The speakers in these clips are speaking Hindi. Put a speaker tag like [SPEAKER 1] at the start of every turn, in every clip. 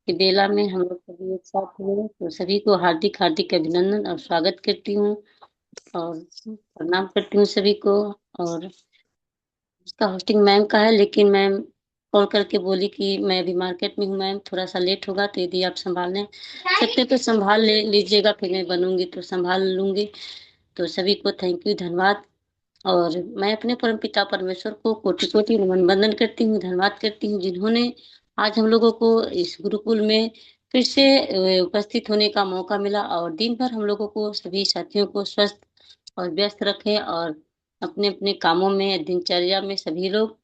[SPEAKER 1] कि बेला में हम लोग सभी एक साथ हुए, तो सभी को हार्दिक हार्दिक अभिनंदन और स्वागत करती हूँ और प्रणाम करती हूँ सभी को। और उसका होस्टिंग मैम का है, लेकिन मैम कॉल करके बोली कि मैं अभी मार्केट में हूँ मैम, थोड़ा सा लेट होगा, तो यदि आप संभालने सकते तो संभाल ले लीजिएगा, फिर मैं बनूंगी तो संभाल लूंगी। तो सभी को थैंक यू, धन्यवाद। और मैं अपने परमपिता परमेश्वर को कोटि कोटि नमन वंदन करती हूँ, धन्यवाद करती हूँ, जिन्होंने आज हम लोगों को इस गुरुकुल में फिर से उपस्थित होने का मौका मिला और दिन भर हम लोगों को सभी साथियों को स्वस्थ और व्यस्त रखे। और अपने अपने कामों में दिनचर्या में सभी लोग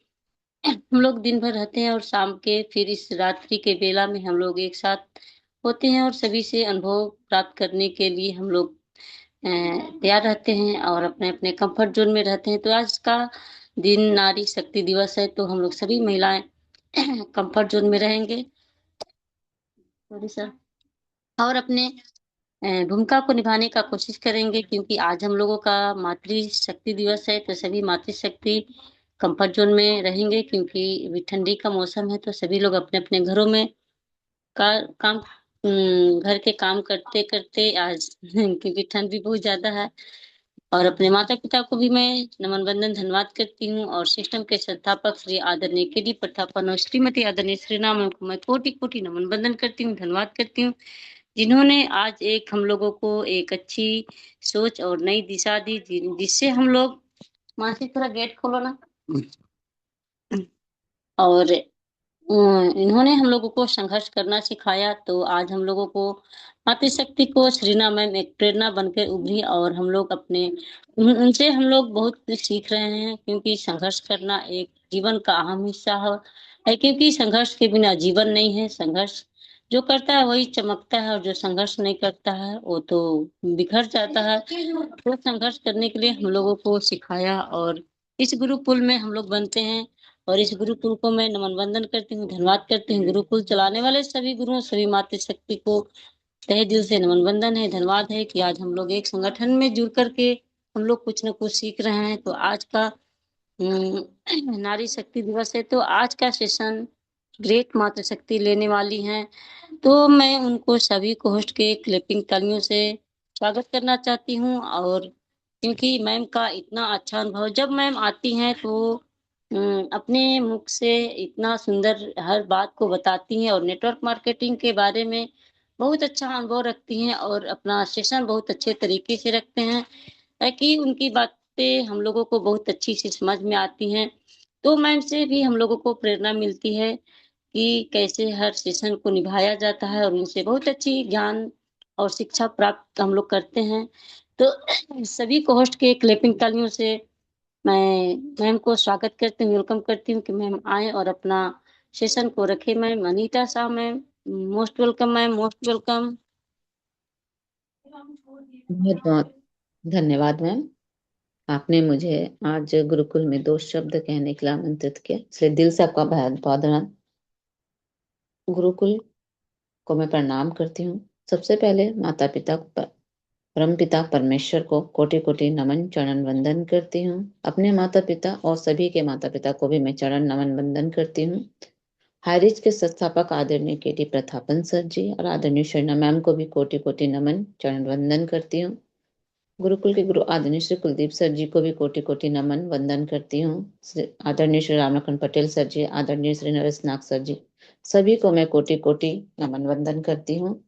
[SPEAKER 1] हम लोग दिन भर रहते हैं और शाम के फिर इस रात्रि के बेला में हम लोग एक साथ होते हैं और सभी से अनुभव प्राप्त करने के लिए हम लोग अ, तैयार रहते हैं और अपने अपने कंफर्ट जोन में रहते हैं। तो आज का दिन नारी शक्ति दिवस है, तो हम लोग सभी महिलाएं कंफर्ट जोन में रहेंगे। Sorry sir. और अपने भूमिका को निभाने का कोशिश करेंगे, क्योंकि आज हम लोगों का मातृशक्ति दिवस है, तो सभी मातृशक्ति कंफर्ट जोन में रहेंगे, क्योंकि अभी ठंडी का मौसम है, तो सभी लोग अपने अपने घरों में काम घर के काम करते करते आज क्योंकि ठंड भी बहुत ज्यादा है। और अपने माता पिता को भी मैं नमन वंदन धन्यवाद करती हूँ, और सिस्टम के संस्थापक श्री आदरणीय के डी प्रथापन और श्रीमती आदरणीय श्री राम को मैं कोटि कोटि नमन वंदन करती हूँ, धन्यवाद करती हूँ, जिन्होंने आज एक हम लोगों को एक अच्छी सोच और नई दिशा दी, जिससे हम लोग मानसिक थोड़ा गेट खोलो ना। और इन्होंने हम लोगों को संघर्ष करना सिखाया, तो आज हम लोगों को मातृशक्ति को श्रीना मैम एक प्रेरणा बनकर उभरी, और हम लोग अपने उनसे हम लोग बहुत कुछ सीख रहे हैं, क्योंकि संघर्ष करना एक जीवन का अहम हिस्सा है, क्योंकि संघर्ष के बिना जीवन नहीं है। संघर्ष जो करता है वही चमकता है, और जो संघर्ष नहीं करता है वो तो बिखर जाता है। तो संघर्ष करने के लिए हम लोगों को सिखाया, और इस गुरुकुल में हम लोग बनते हैं। और इस गुरुकुल को मैं नमन वंदन करती हूँ, धन्यवाद करती हूँ। गुरुकुल चलाने वाले सभी गुरुओं सभी मातृशक्ति को तहे दिल से नमन वंदन है, धन्यवाद है कि आज हम लोग एक संगठन में जुड़ करके हम लोग कुछ न कुछ सीख रहे हैं। तो आज का नारी शक्ति दिवस है, तो आज का सेशन ग्रेट मातृशक्ति लेने वाली हैं, तो मैं उनको सभी को होस्ट के क्लैपिंग तालियों से स्वागत करना चाहती हूँ। और क्योंकि मैम का इतना अच्छा अनुभव, जब मैम आती हैं तो अपने मुख से इतना सुंदर हर बात को बताती हैं, और नेटवर्क मार्केटिंग के बारे में बहुत अच्छा अनुभव रखती हैं, और अपना सेशन बहुत अच्छे तरीके से रखते हैं, ताकि उनकी बातें हम लोगों को बहुत अच्छी से समझ में आती हैं। तो मैम से भी हम लोगों को प्रेरणा मिलती है कि कैसे हर सेशन को निभाया जाता है, और उनसे बहुत अच्छी ज्ञान और शिक्षा प्राप्त हम लोग करते हैं। तो सभी को होस्ट के क्लैपिंग तालियों से मैं मैम को स्वागत करती हूँ, वेलकम करती हूँ कि मैम आए और अपना सेशन को रखे। Ma'am Anita Shah ma'am, most welcome ma'am, most welcome.
[SPEAKER 2] बहुत बहुत धन्यवाद मैम। आपने मुझे आज गुरुकुल में दो शब्द कहने के लिए आमंत्रित किया, इसलिए दिल से आपका बहुत बहुत धन्यवाद। गुरुकुल को मैं प्रणाम करती हूँ। सबसे पहले माता पिता परम पिता परमेश्वर को कोटि कोटि नमन चरण वंदन करती हूँ। अपने माता पिता और सभी के माता पिता को भी मैं चरण नमन वंदन करती हूँ। हाईरिच के संस्थापक आदरणीय के टी प्रथापन सर जी और आदरणीय शर्णा मैम को भी कोटि कोटि नमन चरण वंदन करती हूँ। गुरुकुल के गुरु आदरणीय श्री कुलदीप सर जी को भी कोटि कोटि नमन वंदन करती हूँ। आदरणीय श्री रामलखन पटेल सर जी, आदरणीय श्री नरेश नाग सर जी, सभी को मैं कोटि कोटि नमन वंदन करती हूँ।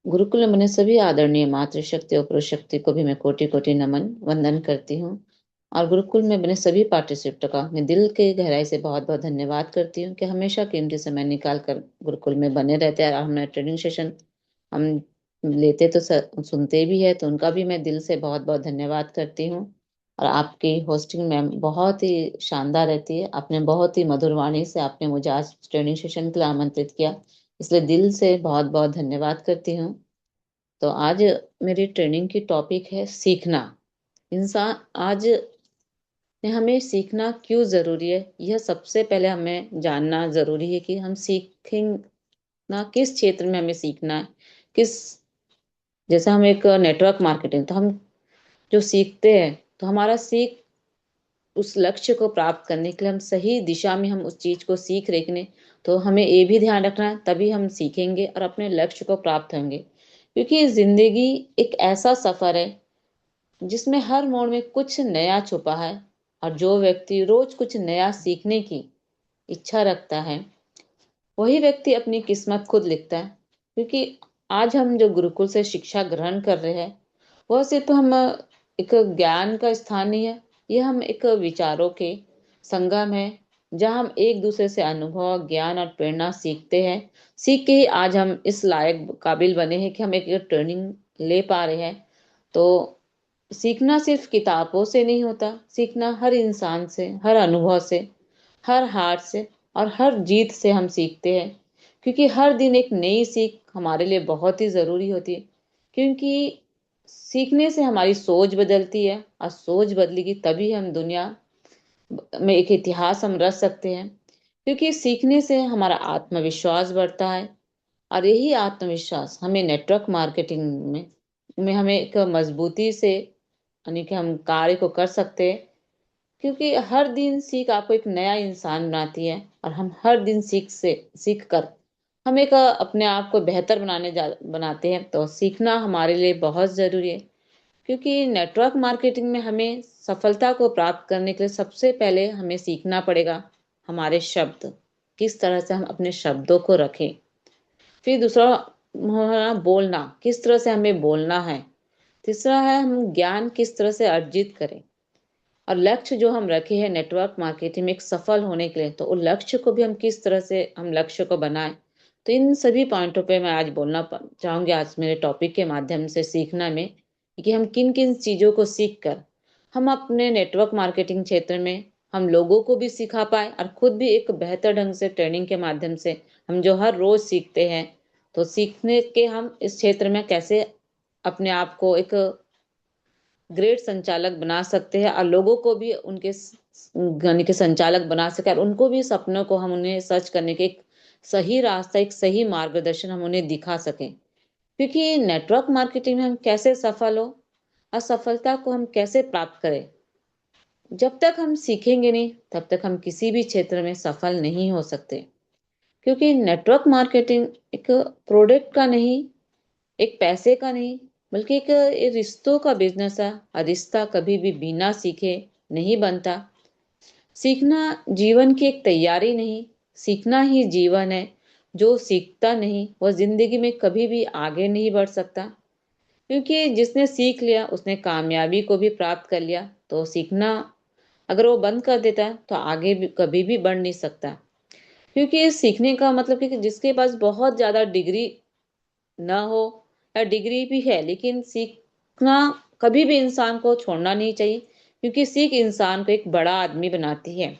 [SPEAKER 2] गुरुकुल में बने सभी आदरणीय मातृशक्ति और पुरुष शक्ति को भी मैं कोटि कोटि नमन वंदन करती हूँ। और गुरुकुल में बने सभी पार्टिसिपेंट का मैं दिल के गहराई से बहुत बहुत धन्यवाद करती हूँ कि हमेशा कीमती समय निकाल कर गुरुकुल में बने रहते हैं। और हमारे ट्रेनिंग सेशन हम लेते तो सुनते भी है, तो उनका भी मैं दिल से बहुत बहुत धन्यवाद करती हूँ। और आपकी होस्टिंग मैम बहुत ही शानदार रहती है। आपने बहुत ही मधुर वाणी से आपने मुझे आज ट्रेनिंग सेशन के लिए आमंत्रित किया, इसलिए दिल से बहुत बहुत धन्यवाद करती हूँ। तो आज मेरी ट्रेनिंग की टॉपिक है सीखना। इंसान आज ने हमें सीखना क्यों जरूरी है, यह सबसे पहले हमें जानना जरूरी है कि हम सीखेंगे ना, किस क्षेत्र में हमें सीखना है। किस जैसे हम एक नेटवर्क मार्केटिंग, तो हम जो सीखते हैं तो हमारा सीख उस लक्ष्य को प्राप्त करने के लिए हम सही दिशा में हम उस चीज को सीख रहे कि नहीं, तो हमें ये भी ध्यान रखना है, तभी हम सीखेंगे और अपने लक्ष्य को प्राप्त होंगे। क्योंकि जिंदगी एक ऐसा सफर है जिसमें हर मोड़ में कुछ नया छुपा है, और जो व्यक्ति रोज कुछ नया सीखने की इच्छा रखता है वही व्यक्ति अपनी किस्मत खुद लिखता है। क्योंकि आज हम जो गुरुकुल से शिक्षा ग्रहण कर रहे हैं वह सिर्फ हम एक ज्ञान का स्थान नहीं है, यह हम एक विचारों के संगम है, जहाँ हम एक दूसरे से अनुभव, ज्ञान और प्रेरणा सीखते हैं। सीख के ही आज हम इस लायक काबिल बने हैं कि हम एक ट्रेनिंग ले पा रहे हैं। तो सीखना सिर्फ किताबों से नहीं होता, सीखना हर इंसान से, हर अनुभव से, हर हार से और हर जीत से हम सीखते हैं। क्योंकि हर दिन एक नई सीख हमारे लिए बहुत ही जरूरी होती है। क्योंकि सीखने से हमारी सोच बदलती है, और सोच बदलेगी तभी हम दुनिया में एक इतिहास हम रच सकते हैं। क्योंकि सीखने से हमारा आत्मविश्वास बढ़ता है, और यही आत्मविश्वास हमें नेटवर्क मार्केटिंग में हमें एक मजबूती से, यानी कि हम कार्य को कर सकते हैं। क्योंकि हर दिन सीख आपको एक नया इंसान बनाती है, और हम हर दिन सीख कर हम एक अपने आप को बेहतर बनाते हैं। तो सीखना हमारे लिए बहुत जरूरी है। क्योंकि नेटवर्क मार्केटिंग में हमें सफलता को प्राप्त करने के लिए सबसे पहले हमें सीखना पड़ेगा हमारे शब्द, किस तरह से हम अपने शब्दों को रखें। फिर दूसरा हमारा बोलना, किस तरह से हमें बोलना है। तीसरा है हम ज्ञान किस तरह से अर्जित करें। और लक्ष्य जो हम रखे हैं नेटवर्क मार्केटिंग में एक सफल होने के लिए, तो उस लक्ष्य को भी हम किस तरह से हम लक्ष्य को बनाएं। तो इन सभी पॉइंटों पे मैं आज बोलना चाहूंगी, आज मेरे टॉपिक के माध्यम से सीखना में, कि हम किन किन चीजों को सीख कर हम अपने नेटवर्क मार्केटिंग क्षेत्र में हम लोगों को भी सिखा पाए, और खुद भी एक बेहतर ढंग से ट्रेनिंग के माध्यम से हम जो हर रोज सीखते हैं, तो सीखने के हम इस क्षेत्र में कैसे अपने आप को एक ग्रेट संचालक बना सकते हैं, और लोगों को भी उनके यानी कि संचालक बना सके, और उनको भी सपनों को हम उन्हें सच करने के एक सही रास्ता, एक सही मार्गदर्शन हम उन्हें दिखा सकें। क्योंकि नेटवर्क मार्केटिंग में हम कैसे सफल हो, असफलता को हम कैसे प्राप्त करें, जब तक हम सीखेंगे नहीं तब तक हम किसी भी क्षेत्र में सफल नहीं हो सकते। क्योंकि नेटवर्क मार्केटिंग एक प्रोडक्ट का नहीं, एक पैसे का नहीं, बल्कि एक ये रिश्तों का बिजनेस है, और रिश्ता कभी भी बिना सीखे नहीं बनता। सीखना जीवन की एक तैयारी नहीं, सीखना ही जीवन है। जो सीखता नहीं वह जिंदगी में कभी भी आगे नहीं बढ़ सकता। क्योंकि जिसने सीख लिया उसने कामयाबी को भी प्राप्त कर लिया। तो सीखना अगर वो बंद कर देता है तो आगे भी कभी भी बढ़ नहीं सकता। क्योंकि सीखने का मतलब कि जिसके पास बहुत ज्यादा डिग्री ना हो, या डिग्री भी है लेकिन सीखना कभी भी इंसान को छोड़ना नहीं चाहिए। क्योंकि सीख इंसान को एक बड़ा आदमी बनाती है।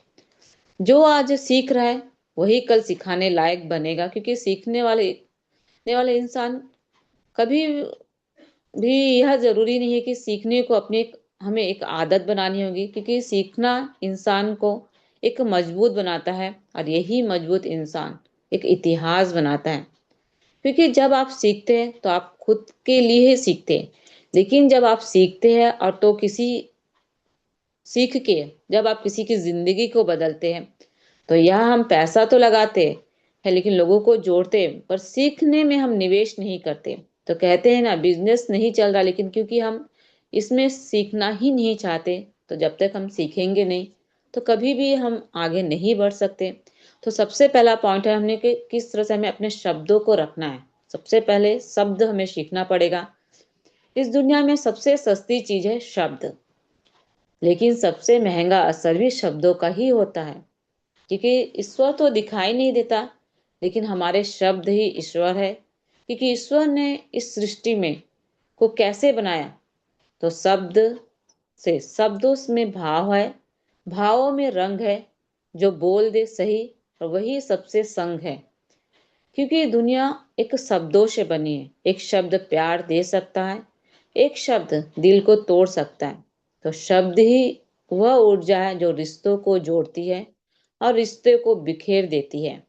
[SPEAKER 2] जो आज सीख रहा है वही कल सिखाने लायक बनेगा। क्योंकि सीखने वाले इंसान कभी भी, यह जरूरी नहीं है कि सीखने को अपनी हमें एक आदत बनानी होगी। क्योंकि सीखना इंसान को एक मजबूत बनाता है, और यही मजबूत इंसान एक इतिहास बनाता है। क्योंकि जब आप सीखते हैं तो आप खुद के लिए ही सीखते हैं, लेकिन जब आप सीखते हैं और तो किसी सीख के जब आप किसी की जिंदगी को बदलते हैं, तो यह हम पैसा तो लगाते हैं लेकिन लोगों को जोड़ते हैं, पर सीखने में हम निवेश नहीं करते। तो कहते हैं ना, बिजनेस नहीं चल रहा, लेकिन क्योंकि हम इसमें सीखना ही नहीं चाहते, तो जब तक हम सीखेंगे नहीं तो कभी भी हम आगे नहीं बढ़ सकते। तो सबसे पहला पॉइंट है हमने कि किस तरह से हमें अपने शब्दों को रखना है। सबसे पहले शब्द हमें सीखना पड़ेगा। इस दुनिया में सबसे सस्ती चीज है शब्द, लेकिन सबसे महंगा असर भी शब्दों का ही होता है। क्योंकि ईश्वर तो दिखाई नहीं देता, लेकिन हमारे शब्द ही ईश्वर है। क्योंकि ईश्वर ने इस सृष्टि में को कैसे बनाया, तो शब्द से, शब्दों में भाव है, भावों में रंग है। जो बोल दे सही, और वही सबसे संग है। क्योंकि दुनिया एक शब्दों से बनी है। एक शब्द प्यार दे सकता है, एक शब्द दिल को तोड़ सकता है। तो शब्द ही वह ऊर्जा है जो रिश्तों को जोड़ती है और रिश्ते को बिखेर देती है।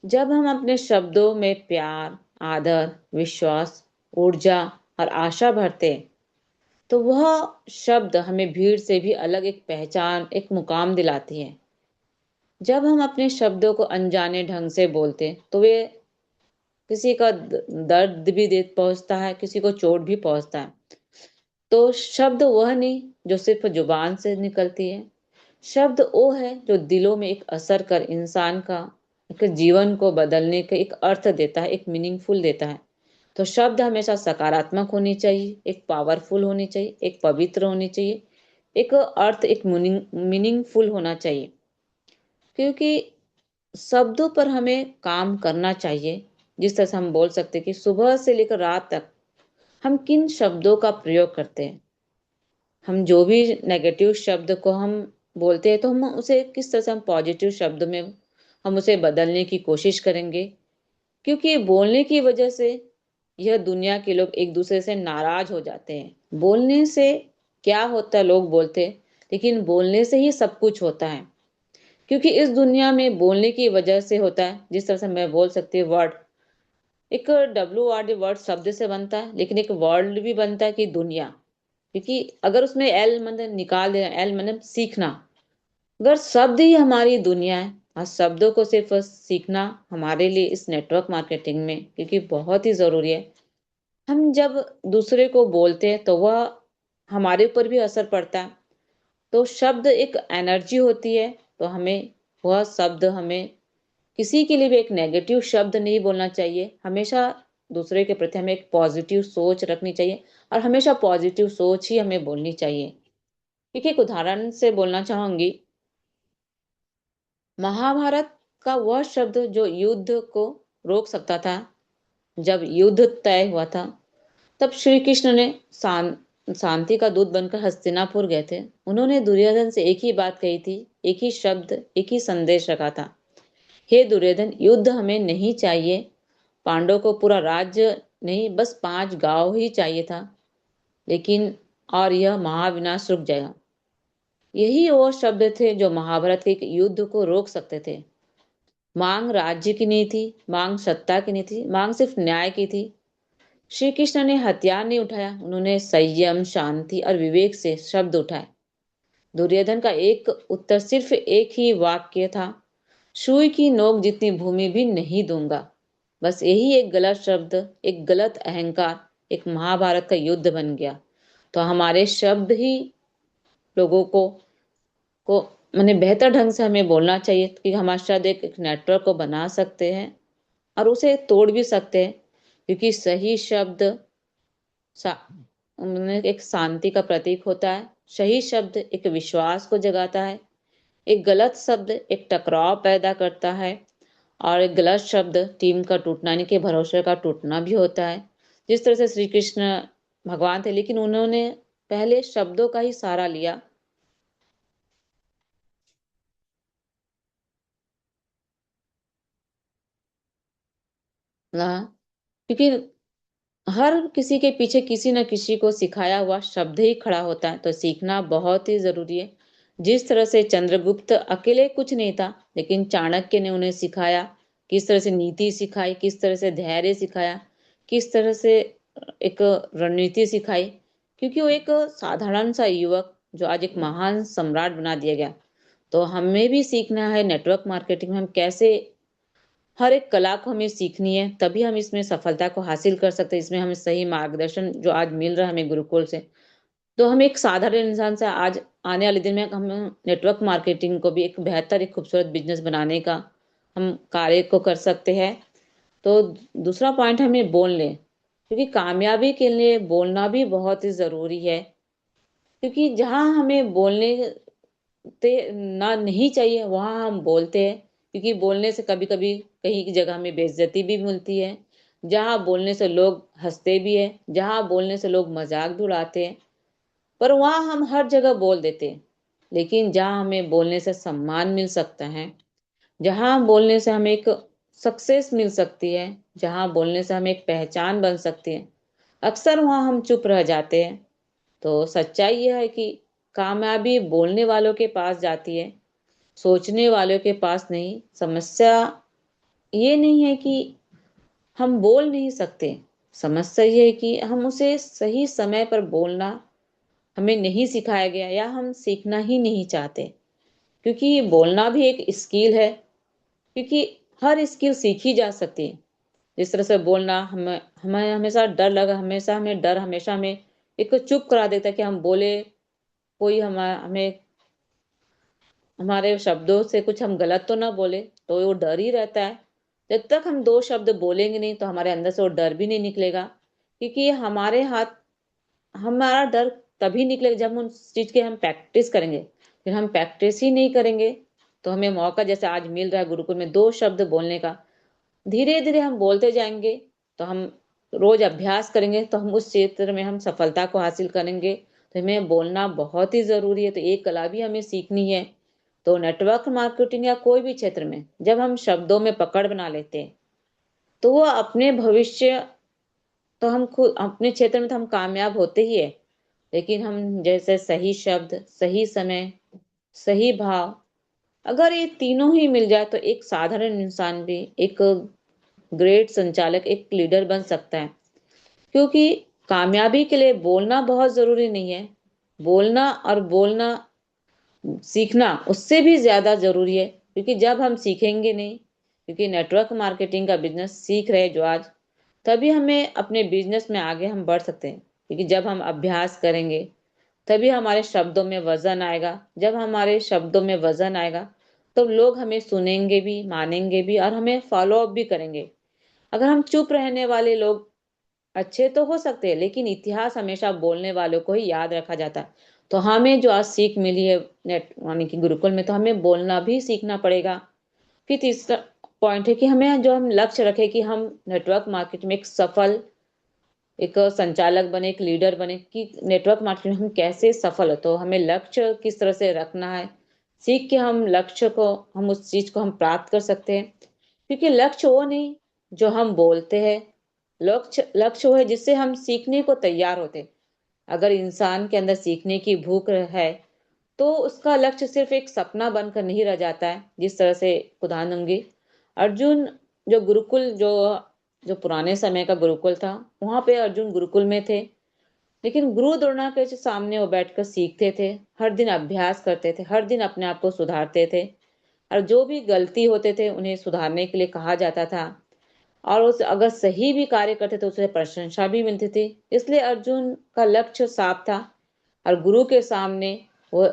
[SPEAKER 2] जब हम अपने शब्दों में प्यार, आदर, विश्वास, ऊर्जा और आशा भरते हैं, तो वह शब्द हमें भीड़ से भी अलग एक पहचान, एक मुकाम दिलाती है। जब हम अपने शब्दों को अनजाने ढंग से बोलते तो वे किसी का दर्द भी दे पहुंचता है, किसी को चोट भी पहुंचता है। तो शब्द वह नहीं जो सिर्फ जुबान से निकलती है, शब्द वो है जो दिलों में एक असर कर इंसान का एक जीवन को बदलने का एक अर्थ देता है, एक मीनिंगफुल देता है। तो शब्द हमेशा सकारात्मक होनी चाहिए, एक पावरफुल होनी चाहिए, एक पवित्र होनी चाहिए, एक अर्थ, एक मीनिंगफुल होना चाहिए। क्योंकि शब्दों पर हमें काम करना चाहिए। जिस तरह से हम बोल सकते हैं कि सुबह से लेकर रात तक हम किन शब्दों का प्रयोग करते हैं, हम जो भी नेगेटिव शब्द को हम बोलते हैं तो हम उसे किस तरह से हम पॉजिटिव शब्द में हम उसे बदलने की कोशिश करेंगे। क्योंकि बोलने की वजह से यह दुनिया के लोग एक दूसरे से नाराज हो जाते हैं। बोलने से क्या होता है, लोग बोलते हैं, लेकिन बोलने से ही सब कुछ होता है। क्योंकि इस दुनिया में बोलने की वजह से होता है, जिस तरह से मैं बोल सकती हूँ वर्ड, एक WRD वर्ड शब्द से बनता है, लेकिन एक वर्ल्ड भी बनता है कि दुनिया। क्योंकि अगर उसमें एल मतलब निकाल दे, एल मतलब सीखना, अगर शब्द ही हमारी दुनिया है और शब्दों को सिर्फ सीखना हमारे लिए इस नेटवर्क मार्केटिंग में क्योंकि बहुत ही जरूरी है। हम जब दूसरे को बोलते हैं तो वह हमारे ऊपर भी असर पड़ता है। तो शब्द एक एनर्जी होती है। तो हमें वह शब्द, हमें किसी के लिए भी एक नेगेटिव शब्द नहीं बोलना चाहिए। हमेशा दूसरे के प्रति हमें एक पॉजिटिव सोच रखनी चाहिए और हमेशा पॉजिटिव सोच ही हमें बोलनी चाहिए। क्योंकि एक उदाहरण से बोलना चाहूंगी, महाभारत का वह शब्द जो युद्ध को रोक सकता था, जब युद्ध तय हुआ था तब श्री कृष्ण ने शांति का दूत बनकर हस्तिनापुर गए थे। उन्होंने दुर्योधन से एक ही बात कही थी, एक ही शब्द, एक ही संदेश रखा था, हे दुर्योधन, युद्ध हमें नहीं चाहिए। पांडव को पूरा राज्य नहीं, बस 5 गांव ही चाहिए था, लेकिन और यह महाविनाश रुक जाएगा। यही वो शब्द थे जो महाभारत के एक युद्ध को रोक सकते थे। मांग राज्य की नहीं थी, मांग सत्ता की नहीं थी, मांग सिर्फ न्याय की थी। श्री कृष्ण ने हथियार नहीं उठाया, उन्होंने संयम, शांति और विवेक से शब्द उठाए। दुर्योधन का एक उत्तर सिर्फ एक ही वाक्य था, सुई की नोक जितनी भूमि भी नहीं दूंगा। बस यही एक गलत शब्द, एक गलत अहंकार, एक महाभारत का युद्ध बन गया। तो हमारे शब्द ही लोगों को मैंने बेहतर ढंग से हमें बोलना चाहिए कि हमारे शायद एक नेटवर्क को बना सकते हैं और उसे तोड़ भी सकते हैं। क्योंकि सही शब्द एक शांति का प्रतीक होता है, सही शब्द एक विश्वास को जगाता है, एक गलत शब्द एक टकराव पैदा करता है, और एक गलत शब्द टीम का टूटना यानी कि भरोसे का टूटना भी होता है। जिस तरह से श्री कृष्ण भगवान थे, लेकिन उन्होंने पहले शब्दों का ही सहारा लिया। क्योंकि हर किसी के पीछे किसी न किसी को सिखाया हुआ शब्द ही खड़ा होता है। तो सीखना बहुत ही जरूरी है। जिस तरह से चंद्रगुप्त अकेले कुछ नहीं था, लेकिन चाणक्य ने उन्हें सिखाया, किस तरह से नीति सिखाई, किस तरह से धैर्य सिखाया, किस तरह से एक रणनीति सिखाई। क्योंकि वो एक साधारण सा युवक जो आज एक महान सम्राट बना दिया गया। तो हमें भी सीखना है नेटवर्क मार्केटिंग में हम कैसे, हर एक कला को हमें सीखनी है, तभी हम इसमें सफलता को हासिल कर सकते हैं। इसमें हमें सही मार्गदर्शन जो आज मिल रहा है हमें गुरुकुल से, तो हम एक साधारण इंसान से आज आने वाले दिन में हम नेटवर्क मार्केटिंग को भी एक बेहतर, एक खूबसूरत बिजनेस बनाने का हम कार्य को कर सकते हैं। तो दूसरा पॉइंट हमें बोल लें, क्योंकि कामयाबी के लिए बोलना भी बहुत ही जरूरी है। क्योंकि जहाँ हमें बोलने ना नहीं चाहिए वहां हम बोलते हैं। क्योंकि बोलने से कभी कभी कहीं की जगह हमें बेइज्जती भी मिलती है, जहाँ बोलने से लोग हंसते भी है, जहाँ बोलने से लोग मजाक भी उड़ाते हैं। पर वहां हम हर जगह बोल देते हैं। लेकिन जहाँ हमें बोलने से सम्मान मिल सकता है, जहाँ बोलने से हमें एक सक्सेस मिल सकती है, जहाँ बोलने से हमें एक पहचान बन सकती है, अक्सर वहां हम चुप रह जाते हैं। तो सच्चाई यह है कि कामयाबी बोलने वालों के पास जाती है, सोचने वालों के पास नहीं। समस्या ये नहीं है कि हम बोल नहीं सकते, समस्या ये है कि हम उसे सही समय पर बोलना हमें नहीं सिखाया गया या हम सीखना ही नहीं चाहते। क्योंकि बोलना भी एक स्किल है, क्योंकि हर स्किल सीखी जा सकती है। जिस तरह से बोलना, हमें हमें हमेशा डर लगा, हमेशा हमें एक चुप करा देता है कि हम बोले, कोई हमें हमारे शब्दों से कुछ हम गलत तो ना बोले, तो वो डर ही रहता है। जब तक हम दो शब्द बोलेंगे नहीं तो हमारे अंदर से वो डर भी नहीं निकलेगा, क्योंकि हमारे हाथ, हमारा डर तभी निकलेगा जब हम उस चीज के हम प्रैक्टिस करेंगे। फिर हम प्रैक्टिस ही नहीं करेंगे तो हमें मौका जैसे आज मिल रहा है गुरुकुल में दो शब्द बोलने का, धीरे धीरे हम बोलते जाएंगे, तो हम रोज अभ्यास करेंगे तो हम उस क्षेत्र में हम सफलता को हासिल करेंगे। तो हमें बोलना बहुत ही जरूरी है, तो एक कला भी हमें सीखनी है। तो नेटवर्क मार्केटिंग या कोई भी क्षेत्र में जब हम शब्दों में पकड़ बना लेते हैं, तो वो अपने भविष्य, तो हम खुद अपने क्षेत्र में तो हम कामयाब होते ही है। लेकिन हम जैसे सही शब्द, सही समय, सही भाव, अगर ये तीनों ही मिल जाए तो एक साधारण इंसान भी एक ग्रेट संचालक, एक लीडर बन सकता है। क्योंकि कामयाबी के लिए बोलना बहुत जरूरी नहीं है, बोलना और बोलना सीखना उससे भी ज्यादा जरूरी है। क्योंकि जब हम सीखेंगे नहीं, क्योंकि नेटवर्क मार्केटिंग का बिजनेस सीख रहे जो आज, तभी हमें अपने बिजनेस में आगे हम बढ़ सकते हैं। क्योंकि जब हम अभ्यास करेंगे तभी हमारे शब्दों में वजन आएगा। जब हमारे शब्दों में वजन आएगा तो लोग हमें सुनेंगे भी, मानेंगे भी और हमें फॉलो अप भी करेंगे। अगर हम चुप रहने वाले लोग, अच्छे तो हो सकते हैं लेकिन इतिहास हमेशा बोलने वालों को ही याद रखा जाता है। तो हमें जो आज सीख मिली है नेट यानी कि गुरुकुल में, तो हमें बोलना भी सीखना पड़ेगा। फिर तीसरा पॉइंट है कि हमें जो हम लक्ष्य रखे कि हम नेटवर्क मार्केट में एक सफल, एक संचालक बने, एक लीडर बने, कि नेटवर्क मार्केटिंग में हम कैसे सफल हो। तो हमें लक्ष्य किस तरह से रखना है, सीख के हम लक्ष्य को, हम उस चीज को हम प्राप्त कर सकते हैं। क्योंकि लक्ष्य वो नहीं जो हम बोलते हैं, लक्ष्य लक्ष्य वो है जिससे हम सीखने को तैयार होते। अगर इंसान के अंदर सीखने की भूख है तो उसका लक्ष्य सिर्फ एक सपना बनकर नहीं रह जाता है। जिस तरह से उदाहरण दूंगी, अर्जुन, जो गुरुकुल जो जो पुराने समय का गुरुकुल था, वहां पे अर्जुन गुरुकुल में थे, लेकिन गुरु द्रोणाचार्य के सामने वो बैठकर सीखते थे, हर दिन अभ्यास करते थे, हर दिन अपने आप को सुधारते थे। और जो भी गलती होते थे उन्हें सुधारने के लिए कहा जाता था, और उस अगर सही भी कार्य करते तो उसे प्रशंसा भी मिलती थी। इसलिए अर्जुन का लक्ष्य साफ था और गुरु के सामने वो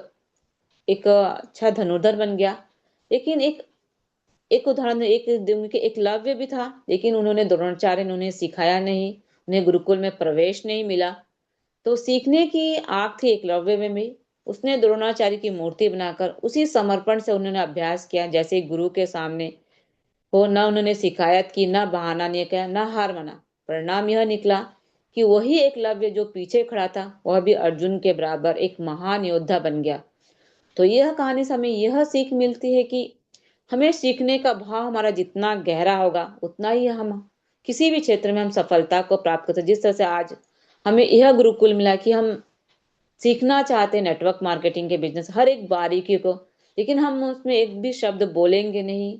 [SPEAKER 2] एक अच्छा धनुर्धर बन गया। लेकिन एक एक उदाहरण, एक एकलव्य भी था, लेकिन उन्होंने द्रोणाचार्य ने उन्हें सिखाया नहीं, उन्हें गुरुकुल में प्रवेश नहीं मिला। तो सीखने की आग थी एकलव्य में भी। उसने द्रोणाचार्य की मूर्ति बनाकर उसी समर्पण से उन्होंने अभ्यास किया, जैसे गुरु के सामने हो। न उन्होंने शिकायत की, न बहाना नहीं किया, न हार माना। परिणाम यह निकला कि वही एकलव्य जो पीछे खड़ा था वह भी अर्जुन के बराबर एक महान योद्धा बन गया। तो यह कहानी से हमें यह सीख मिलती है कि हमें सीखने का भाव हमारा जितना गहरा होगा उतना ही हम किसी भी क्षेत्र में हम सफलता को प्राप्त करते हैं। जिस तरह से आज हमें यह गुरुकुल मिला कि हम सीखना चाहते हैं नेटवर्क मार्केटिंग के बिजनेस हर एक बारीकी को, लेकिन हम उसमें एक भी शब्द बोलेंगे नहीं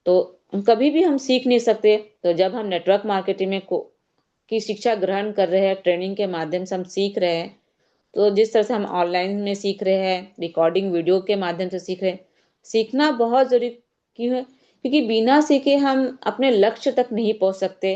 [SPEAKER 2] तो कभी भी हम सीख नहीं सकते। तो जब हम नेटवर्क मार्केटिंग में की शिक्षा ग्रहण कर रहे हैं, ट्रेनिंग के माध्यम से हम सीख रहे हैं, तो जिस तरह से हम ऑनलाइन में सीख रहे हैं, रिकॉर्डिंग वीडियो के माध्यम से सीख रहे हैं, सीखना बहुत जरूरी क्यों है? क्योंकि बिना सीखे हम अपने लक्ष्य तक नहीं पहुंच सकते।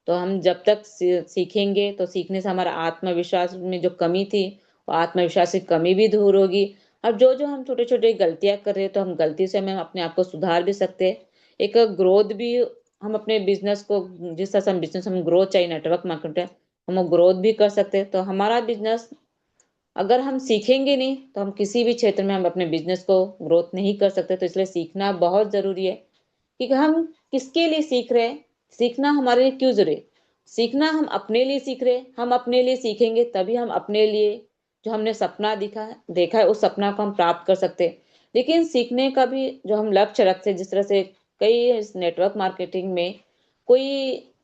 [SPEAKER 2] तो हम जब तक सीखेंगे तो सीखने से हमारा आत्मविश्वास में जो कमी थी, वो आत्मविश्वास की कमी भी दूर होगी। अब जो जो हम छोटे छोटे गलतियां कर रहे हैं तो हम गलती से हम अपने आप को सुधार भी सकते हैं। एक ग्रोथ भी, हम अपने बिजनेस को, जिस तरह से हम बिजनेस, हम ग्रोथ चाहिए नेटवर्क मार्केटिंग, हम ग्रोथ भी कर सकते हैं। तो हमारा बिजनेस, अगर हम सीखेंगे नहीं तो हम किसी भी क्षेत्र में हम अपने बिजनेस को ग्रोथ नहीं कर सकते। तो इसलिए सीखना बहुत जरूरी है कि हम किसके लिए सीख रहे हैं, सीखना हमारे लिए क्यों जरूरी है। सीखना हम अपने लिए सीख रहे हैं, हम अपने लिए सीखेंगे तभी हम अपने लिए जो हमने सपना देखा है उस सपना को हम प्राप्त कर सकते हैं। लेकिन सीखने का भी जो हम लक्ष्य रखते हैं, जिस तरह से कई नेटवर्क मार्केटिंग में कोई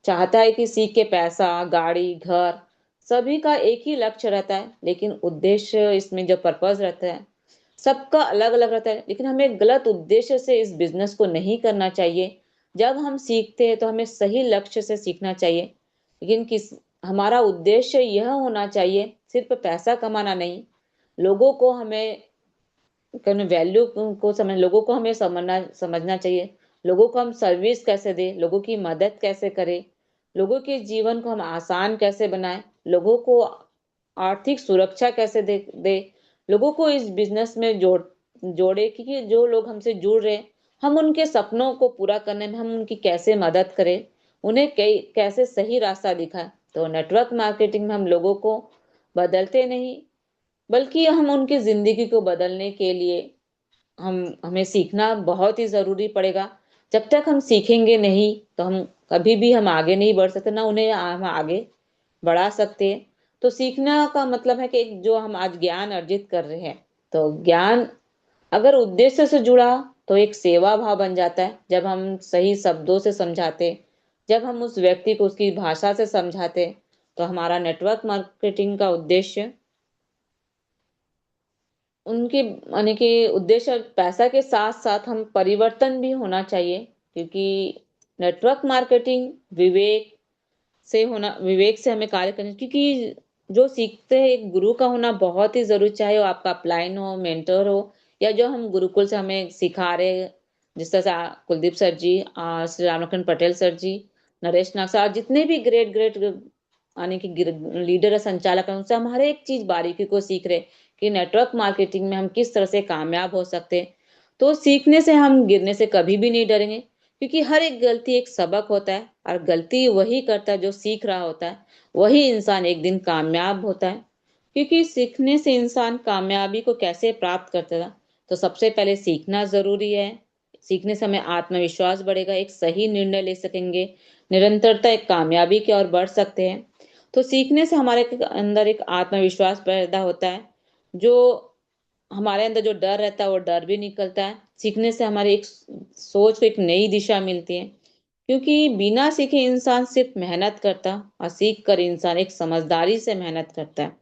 [SPEAKER 2] चाहता है कि सीख के पैसा, गाड़ी, घर, सभी का एक ही लक्ष्य रहता है, लेकिन उद्देश्य इसमें जो पर्पस रहता है सबका अलग अलग रहता है। लेकिन हमें गलत उद्देश्य से इस बिजनेस को नहीं करना चाहिए। जब हम सीखते हैं तो हमें सही लक्ष्य से सीखना चाहिए, लेकिन हमारा उद्देश्य यह होना चाहिए सिर्फ पैसा कमाना नहीं, लोगों को हमें वैल्यू को समझ, लोगों को हमें समझना चाहिए। लोगों को हम सर्विस कैसे दें, लोगों की मदद कैसे करें, लोगों के जीवन को हम आसान कैसे बनाएं, लोगों को आर्थिक सुरक्षा कैसे दे, लोगों को इस बिजनेस में जोड़े, क्योंकि जो लोग हमसे जुड़ रहे हैं, हम उनके सपनों को पूरा करने में हम उनकी कैसे मदद करें, उन्हें कैसे सही रास्ता दिखाएं। तो नेटवर्क मार्केटिंग में हम लोगों को बदलते नहीं, बल्कि हम उनकी जिंदगी को बदलने के लिए हमें सीखना बहुत ही जरूरी पड़ेगा। जब तक हम सीखेंगे नहीं तो हम आगे नहीं बढ़ सकते, ना उन्हें हम आगे बढ़ा सकते हैं। तो सीखना का मतलब है कि जो हम आज ज्ञान अर्जित कर रहे हैं, तो ज्ञान अगर उद्देश्य से जुड़ा तो एक सेवा भाव बन जाता है। जब हम सही शब्दों से समझाते, जब हम उस व्यक्ति को उसकी भाषा से समझाते, तो हमारा नेटवर्क मार्केटिंग का उद्देश्य उनके यानी कि उद्देश्य पैसा के साथ साथ हम परिवर्तन भी होना चाहिए। क्योंकि नेटवर्क मार्केटिंग विवेक से हमें कार्य करना, क्योंकि जो सीखते हैं एक गुरु का होना बहुत ही जरूरी, चाहे वो आपका अपलाइन हो, मेंटर हो, या जो हम गुरुकुल से हमें सिखा रहे, जिस तरह से कुलदीप सर जी, श्री रामलखन पटेल सर जी, नरेश नाग सर, जितने भी ग्रेट ग्रेट यानी कि लीडर है, संचालक है, उनसे हम हर एक चीज बारीकी को सीख रहे कि नेटवर्क मार्केटिंग में हम किस तरह से कामयाब हो सकते हैं। तो सीखने से हम गिरने से कभी भी नहीं डरेंगे, क्योंकि हर एक गलती एक सबक होता है, और गलती वही करता है जो सीख रहा होता है, वही इंसान एक दिन कामयाब होता है। क्योंकि सीखने से इंसान कामयाबी को कैसे प्राप्त करता है, तो सबसे पहले सीखना जरूरी है। सीखने से हमें आत्मविश्वास बढ़ेगा, एक सही निर्णय ले सकेंगे, निरंतरता एक कामयाबी की ओर बढ़ सकते हैं। तो सीखने से हमारे अंदर एक आत्मविश्वास पैदा होता है, जो हमारे अंदर जो डर रहता है वो डर भी निकलता है। सीखने से हमारी एक सोच को एक नई दिशा मिलती है। क्योंकि बिना सीखे इंसान सिर्फ मेहनत करता, और सीख कर इंसान एक समझदारी से मेहनत करता है।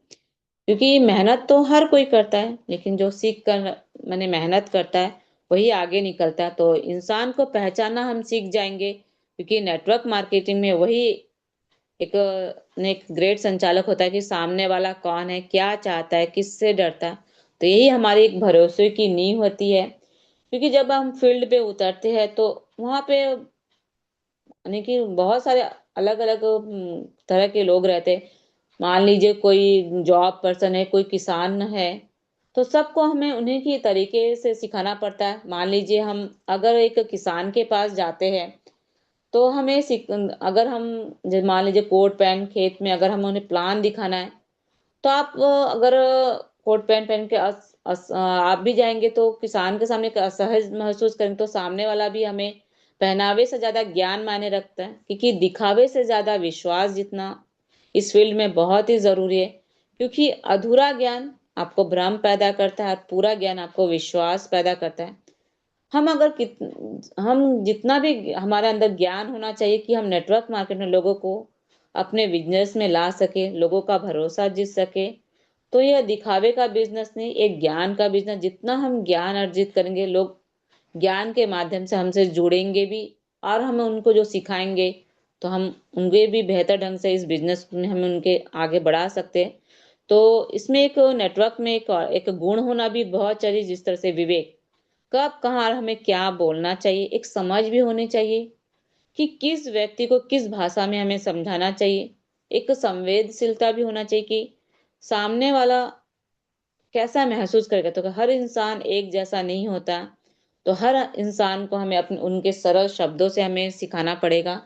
[SPEAKER 2] क्योंकि मेहनत तो हर कोई करता है, लेकिन जो सीख कर मैंने मेहनत करता है वही आगे निकलता है। तो इंसान को पहचानना हम सीख जाएंगे, क्योंकि नेटवर्क मार्केटिंग में वही एक ग्रेट संचालक होता है कि सामने वाला कौन है, क्या चाहता है, किससे डरता है। तो यही हमारी एक भरोसे की नींव होती है। क्योंकि जब हम फील्ड पे उतरते हैं तो वहां पे यानी कि बहुत सारे अलग अलग तरह के लोग रहते हैं। मान लीजिए कोई जॉब पर्सन है, कोई किसान है, तो सबको हमें उन्हीं की तरीके से सिखाना पड़ता है। मान लीजिए हम अगर एक किसान के पास जाते हैं, तो अगर हम मान लीजिए कोट पैंट खेत में अगर हम उन्हें प्लान दिखाना है, तो आप अगर कोट पैंट पहन के आप भी जाएंगे तो किसान के सामने एक असहज महसूस करेंगे। तो सामने वाला भी हमें पहनावे से ज्यादा ज्ञान मायने रखता है, क्योंकि दिखावे से ज्यादा विश्वास जितना इस फील्ड में बहुत ही जरूरी है। क्योंकि अधूरा ज्ञान आपको भ्रम पैदा करता है, और पूरा ज्ञान आपको विश्वास पैदा करता है। हम जितना भी हमारे अंदर ज्ञान होना चाहिए कि हम नेटवर्क मार्केट में लोगों को अपने बिजनेस में ला सके, लोगों का भरोसा जीत सके। तो यह दिखावे का बिजनेस नहीं, एक ज्ञान का बिजनेस। जितना हम ज्ञान अर्जित करेंगे, लोग ज्ञान के माध्यम से हमसे जुड़ेंगे भी, और हम उनको जो सिखाएंगे तो हम उनके भी बेहतर ढंग से इस बिजनेस में हम उनके आगे बढ़ा सकते हैं। तो इसमें एक नेटवर्क में एक गुण होना भी बहुत चाहिए, जिस तरह से विवेक, कब कहाँ हमें क्या बोलना चाहिए, एक समझ भी होनी चाहिए कि किस व्यक्ति को किस भाषा में हमें समझाना चाहिए। एक संवेदनशीलता भी होना चाहिए कि सामने वाला कैसा महसूस करेगा। तो हर इंसान एक जैसा नहीं होता, तो हर इंसान को हमें अपने उनके सरल शब्दों से हमें सिखाना पड़ेगा।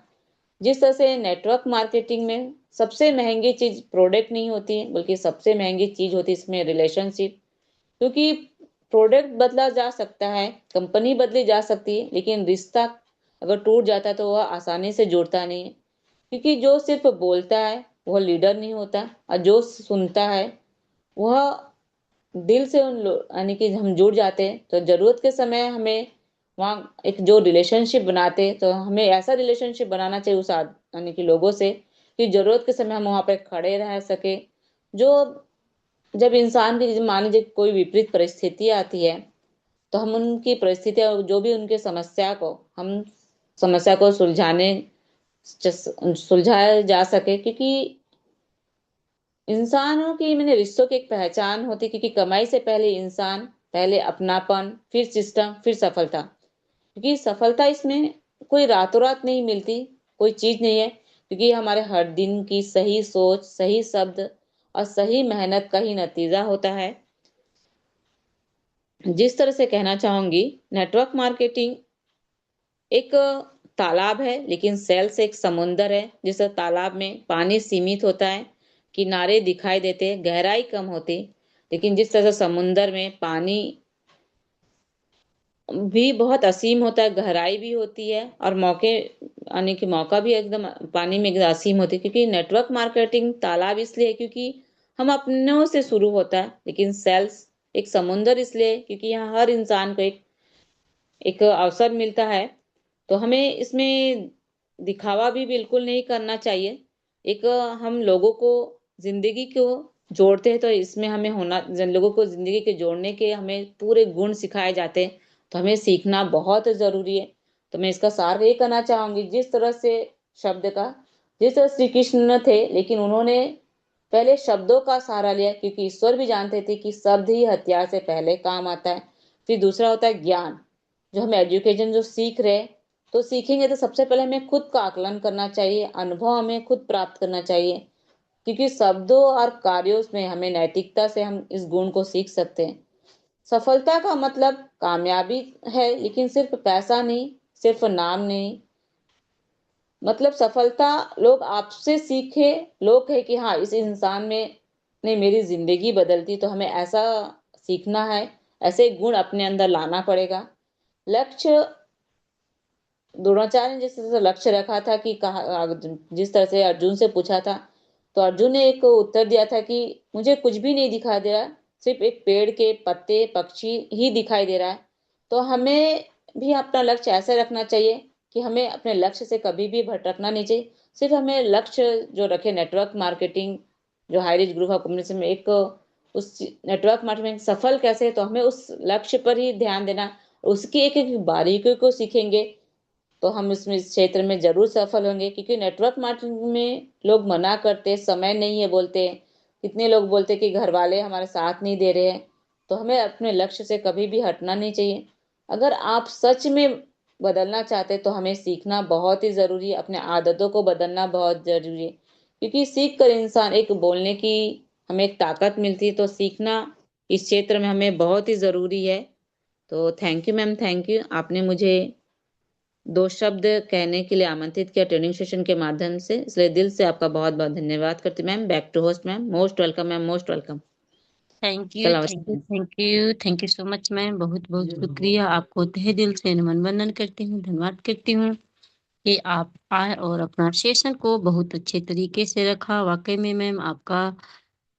[SPEAKER 2] जिस तरह से नेटवर्क मार्केटिंग में सबसे महंगी चीज प्रोडक्ट नहीं होती है, बल्कि सबसे महंगी चीज होती है इसमें रिलेशनशिप। क्योंकि प्रोडक्ट बदला जा सकता है, कंपनी बदली जा सकती है, लेकिन रिश्ता अगर टूट जाता है तो वह आसानी से जुड़ता नहीं है। क्योंकि जो सिर्फ बोलता है वह लीडर नहीं होता, और जो सुनता है वह दिल से उन लोग यानी कि हम जुड़ जाते हैं। तो जरूरत के समय हमें वहाँ एक जो रिलेशनशिप बनाते हैं, तो हमें ऐसा रिलेशनशिप बनाना चाहिए उस यानी कि लोगों से, कि जरूरत के समय हम वहां पे खड़े रह सके। जो जब इंसान की मान लीजिए कोई विपरीत परिस्थिति आती है, तो हम उनकी परिस्थितियां जो भी उनके समस्या को सुलझाया जा सके। क्योंकि इंसानों की मैंने रिश्तों की एक पहचान होती है, क्योंकि कमाई से पहले इंसान पहले अपनापन, फिर सिस्टम, फिर सफलता। क्योंकि सफलता इसमें कोई रातों रात नहीं मिलती, कोई चीज नहीं है, क्योंकि हमारे हर दिन की सही सोच, सही शब्द और सही मेहनत का ही नतीजा होता है। जिस तरह से कहना चाहूंगी, नेटवर्क मार्केटिंग एक तालाब है, लेकिन सेल्स एक समुंदर है। जिस तालाब में पानी सीमित होता है, किनारे दिखाई देते, गहराई कम होती, लेकिन जिस तरह से समुंदर में पानी भी बहुत असीम होता है, गहराई भी होती है, और मौके आने की मौका भी एकदम पानी में एकदम असीम होती है। क्योंकि नेटवर्क मार्केटिंग तालाब इसलिए है क्योंकि हम अपनों से शुरू होता है, लेकिन सेल्स एक समुंदर इसलिए है क्योंकि यहाँ हर इंसान को एक एक अवसर मिलता है। तो हमें इसमें दिखावा भी बिल्कुल नहीं करना चाहिए। एक हम लोगों को जिंदगी को जोड़ते हैं, तो इसमें हमें होना, जिन लोगों को जिंदगी के जोड़ने के हमें पूरे गुण सिखाए जाते हैं, तो हमें सीखना बहुत जरूरी है। तो मैं इसका सार ये कहना चाहूंगी, जिस तरह से शब्द का, जिस तरह श्री कृष्ण थे, लेकिन उन्होंने पहले शब्दों का सहारा लिया, क्योंकि ईश्वर भी जानते थे कि शब्द ही हथियार से पहले काम आता है। फिर दूसरा होता है ज्ञान। जो हम एजुकेशन जो सीख रहे, तो सीखेंगे तो सबसे पहले हमें खुद का आकलन करना चाहिए, अनुभव हमें खुद प्राप्त करना चाहिए, क्योंकि शब्दों और कार्यों में हमें नैतिकता से हम इस गुण को सीख सकते हैं। सफलता का मतलब कामयाबी है, लेकिन सिर्फ पैसा नहीं, सिर्फ नाम नहीं। मतलब सफलता लोग आपसे सीखे, लोग कहे कि हाँ, इस इंसान में ने मेरी जिंदगी बदल दी, तो हमें ऐसा सीखना है, ऐसे गुण अपने अंदर लाना पड़ेगा। लक्ष्य, द्रोणाचार्य ने जिस तरह से लक्ष्य रखा था कि कहा, जिस तरह से अर्जुन से पूछा था, तो अर्जुन ने एक उत्तर दिया था कि मुझे कुछ भी नहीं दिखाई दे रहा, सिर्फ एक पेड़ के पत्ते, पक्षी ही दिखाई दे रहा है। तो हमें भी अपना लक्ष्य ऐसे रखना चाहिए कि हमें अपने लक्ष्य से कभी भी भटकना नहीं चाहिए। सिर्फ हमें लक्ष्य जो रखे, नेटवर्क मार्केटिंग जो high rich group of communication में एक, उस नेटवर्क मार्केटिंग सफल कैसे है, तो हमें उस लक्ष्य पर ही ध्यान देना, उसकी एक एक बारीकियों को सीखेंगे, तो हम इसमें, इस क्षेत्र में जरूर सफल होंगे। क्योंकि नेटवर्क मार्केटिंग में लोग मना करते, समय नहीं है बोलते, कितने लोग बोलते कि घर वाले हमारे साथ नहीं दे रहे हैं। तो हमें अपने लक्ष्य से कभी भी हटना नहीं चाहिए। अगर आप सच में बदलना चाहते तो हमें सीखना बहुत ही जरूरी है, अपने आदतों को बदलना बहुत जरूरी है, क्योंकि सीख कर इंसान एक बोलने की हमें एक ताकत मिलती है। तो सीखना इस क्षेत्र में हमें बहुत ही जरूरी है। तो thank you ma'am, thank you, आपने मुझे दो शब्द कहने के लिए आमंत्रित किया ट्रेनिंग सेशन के माध्यम से, इसलिए दिल से आपका बहुत बहुत धन्यवाद करती ma'am. Back to host ma'am, most welcome ma'am, most welcome.
[SPEAKER 1] Thank you, thank you,
[SPEAKER 2] Kalavati.
[SPEAKER 1] Thank you, thank you so much ma'am. बहुत बहुत शुक्रिया, आपको तहे दिल से नमन वंदन करती हूँ, धन्यवाद करती हूँ कि आप आए और अपना सेशन को बहुत अच्छे तरीके से रखा। वाकई में मैम, आपका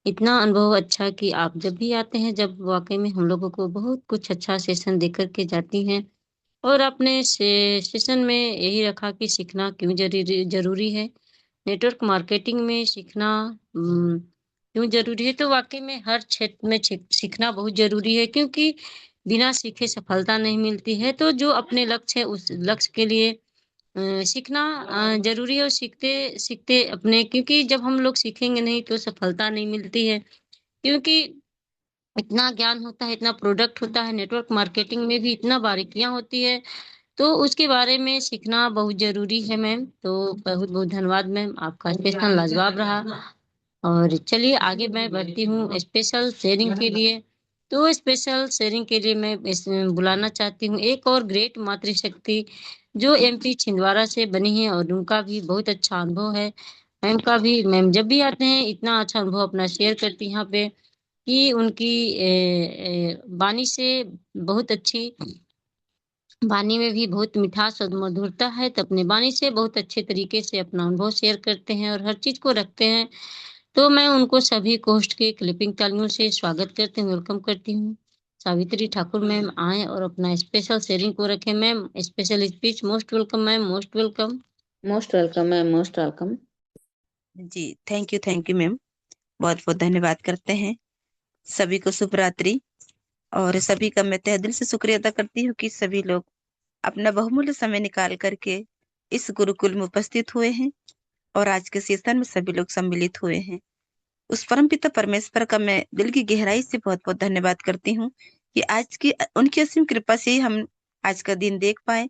[SPEAKER 1] इतना अनुभव अच्छा कि आप जब भी आते हैं, जब वाकई में हम लोगों को बहुत कुछ अच्छा सेशन दे करके जाती हैं। और आपने सेशन में यही रखा कि सीखना क्यों जरूरी जरूरी है, नेटवर्क मार्केटिंग में सीखना क्यों जरूरी है। तो वाकई में हर क्षेत्र में सीखना बहुत जरूरी है, क्योंकि बिना सीखे सफलता नहीं मिलती है। तो जो अपने लक्ष्य है, उस लक्ष्य के लिए सीखना जरूरी है। और सीखते सीखते अपने, क्योंकि जब हम लोग सीखेंगे नहीं तो सफलता नहीं मिलती है। क्योंकि इतना ज्ञान होता है, इतना प्रोडक्ट होता है, नेटवर्क मार्केटिंग में भी इतना बारीकियां होती है, तो उसके बारे में सीखना बहुत ज़रूरी है मैम। तो बहुत-बहुत धन्यवाद मैम, आपका सेशन लाजवाब रहा। और चलिए आगे मैं बढ़ती हूँ स्पेशल शेयरिंग के लिए। तो स्पेशल शेयरिंग के लिए मैं बुलाना चाहती हूँ एक और ग्रेट मातृशक्ति, जो एमपी छिंदवाड़ा से बनी है, और उनका भी बहुत अच्छा अनुभव है। मैम का भी, मैम जब भी आते हैं इतना अच्छा अनुभव अपना शेयर करती हैं यहाँ पे, कि उनकी वाणी से बहुत अच्छी, वाणी में भी बहुत मिठास और मधुरता है। तो अपने वाणी से बहुत अच्छे तरीके से अपना अनुभव शेयर करते हैं और हर चीज को रखते हैं। तो मैं उनको सभी कोस्ट के क्लिपिंग तालियों से स्वागत करती हूँ, वेलकम करती हूँ। सावित्री ठाकुर मैम आए और अपना स्पेशल शेयरिंग को रखें। Ma'am special speech, most welcome ma'am, most welcome.
[SPEAKER 2] Most welcome ma'am, most welcome.
[SPEAKER 3] जी, थैंक यू मैम। बहुत बहुत धन्यवाद करते हैं। सभी को शुभ रात्रि। और सभी का मैं तहे दिल से शुक्रिया अदा करती हूँ कि सभी लोग अपना बहुमूल्य समय निकाल करके इस गुरुकुल में उपस्थित हुए हैं और आज के सेशन में सभी लोग सम्मिलित हुए हैं। उस परमपिता परमेश्वर का मैं दिल की गहराई से बहुत बहुत धन्यवाद करती हूँ कि आज की उनकी असीम कृपा से ही हम आज का दिन देख पाए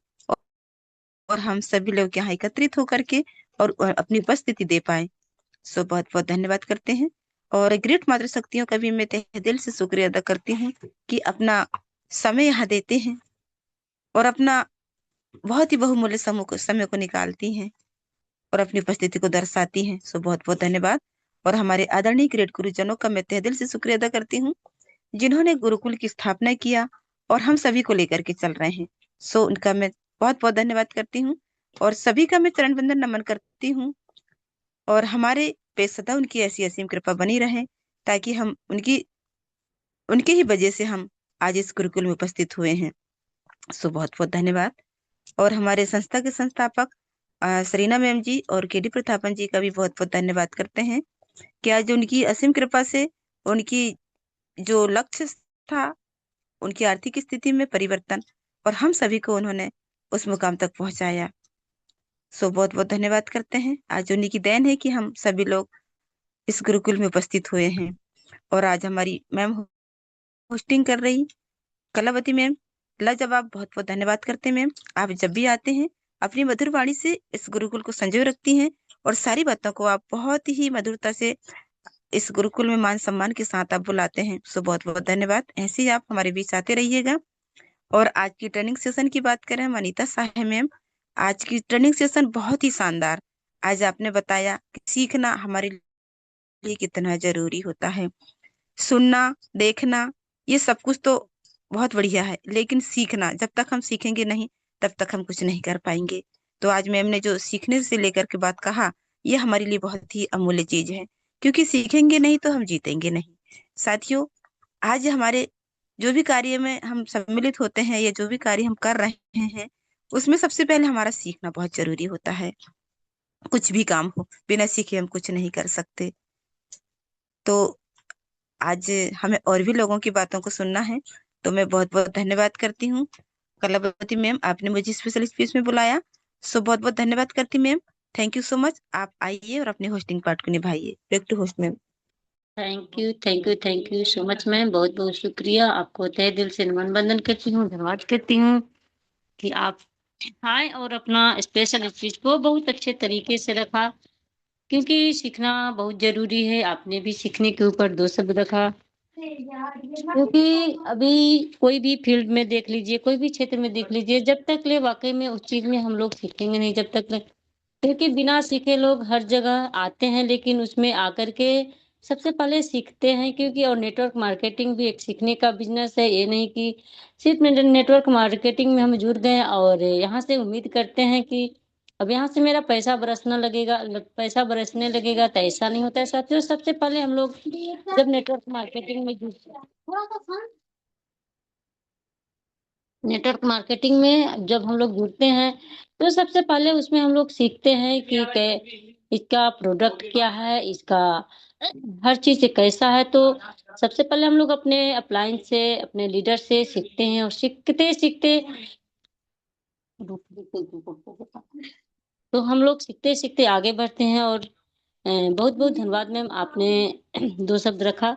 [SPEAKER 3] और हम सभी लोग यहाँ एकत्रित होकर के और अपनी उपस्थिति दे पाए। सो बहुत बहुत धन्यवाद करते हैं। और ग्रेट मातृ शक्तियों का भी मैं तहे दिल से शुक्रिया अदा करती हूँ कि अपना समय यहाँ देते हैं और अपना बहुत ही बहुमूल्य समय को निकालती हैं और अपनी उपस्थिति को दर्शाती हैं। सो बहुत बहुत धन्यवाद। और हमारे आदरणीय ग्रेट गुरुजनों का मैं तहे दिल से शुक्रिया अदा करती हूँ जिन्होंने गुरुकुल की स्थापना किया और हम सभी को लेकर के चल रहे हैं। सो उनका मैं बहुत बहुत धन्यवाद करती हूँ और सभी का मैं चरण वंदन नमन करती हूँ। और हमारे पे सदा उनकी ऐसी असीम कृपा बनी रहे ताकि हम उनके ही वजह से हम आज इस गुरुकुल में उपस्थित हुए हैं। सो बहुत बहुत धन्यवाद। और हमारे संस्था के संस्थापक सरीना मैम जी और केडी प्रतापन जी का भी बहुत बहुत धन्यवाद करते हैं कि आज उनकी असीम कृपा से उनकी जो लक्ष्य था, उनकी आर्थिक स्थिति में परिवर्तन और हम सभी को उन्होंने उस मुकाम तक पहुंचाया। सो बहुत बहुत धन्यवाद करते हैं। आज उन्हीं की देन है कि हम सभी लोग इस गुरुकुल में उपस्थित हुए हैं। और आज हमारी मैम होस्टिंग कर रही कलावती मैम, लाजवाब, बहुत बहुत धन्यवाद करते हैं मैम। आप जब भी आते हैं अपनी मधुर वाणी से इस गुरुकुल को संजोए रखती हैं और सारी बातों को आप बहुत ही मधुरता से इस गुरुकुल में मान सम्मान के साथ आप बुलाते हैं। सो बहुत बहुत धन्यवाद। ऐसे ही आप हमारे बीच आते रहिएगा। और आज की ट्रेनिंग सेशन की बात करें हम अनीता साहे मैम, आज की ट्रेनिंग सेशन बहुत ही शानदार। आज आपने बताया कि सीखना हमारे लिए कितना जरूरी होता है। सुनना, देखना, ये सब कुछ तो बहुत बढ़िया है, लेकिन सीखना, जब तक हम सीखेंगे नहीं तब तक हम कुछ नहीं कर पाएंगे। तो आज मैम ने जो सीखने से लेकर के बात कहा, ये हमारे लिए बहुत ही अमूल्य चीज है, क्योंकि सीखेंगे नहीं तो हम जीतेंगे नहीं। साथियों, आज हमारे जो भी कार्य में हम सम्मिलित होते हैं या जो भी कार्य हम कर रहे हैं, उसमें सबसे पहले हमारा सीखना बहुत जरूरी होता है। कुछ भी काम हो, बिना सीखे हम कुछ नहीं कर सकते। तो आज हमें और भी लोगों की बातों को सुनना है। तो मैं बहुत बहुत धन्यवाद करती हूँ कलावती मैम, आपने मुझे स्पेशल स्पीच में बुलाया। सो बहुत बहुत धन्यवाद करती ma'am. Thank you so much. आप आइए और अपने होस्टिंग पार्ट को निभाइए। Back to host ma'am.
[SPEAKER 1] Thank you so much ma'am, बहुत बहुत शुक्रिया। आपको तहे दिल से नमन बंदन करती हूँ, धन्यवाद करती हूँ कि आप आए और अपना स्पेशल स्पीच को बहुत अच्छे तरीके से रखा, क्योंकि सीखना बहुत जरूरी है। आपने भी सीखने के ऊपर दो शब्द रखा, क्योंकि अभी कोई भी फील्ड में देख लीजिए, कोई भी क्षेत्र में देख लीजिए, जब तक ले वाकई में उस चीज में हम लोग सीखेंगे नहीं, जब तक ले, क्योंकि बिना सीखे लोग हर जगह आते हैं लेकिन उसमें आकर के सबसे पहले सीखते हैं, क्योंकि और नेटवर्क मार्केटिंग भी एक सीखने का बिजनेस है। ये नहीं कि सिर्फ नेटवर्क मार्केटिंग में हम जुड़ गए और यहाँ से उम्मीद करते हैं कि अब यहाँ से मेरा पैसा बरसने लगेगा, तो ऐसा नहीं होता है साथियों। सबसे पहले हम लोग जब नेटवर्क मार्केटिंग में जब हम लोग जुड़ते हैं, तो सबसे पहले उसमें हम लोग सीखते हैं कि इसका प्रोडक्ट क्या है, इसका हर चीज कैसा है। तो सबसे पहले हम लोग अपने अपलाइन से, अपने लीडर से सीखते हैं और सीखते सीखते तो हम लोग सीखते सीखते आगे बढ़ते हैं। और बहुत बहुत धन्यवाद मैम, आपने दो शब्द रखा।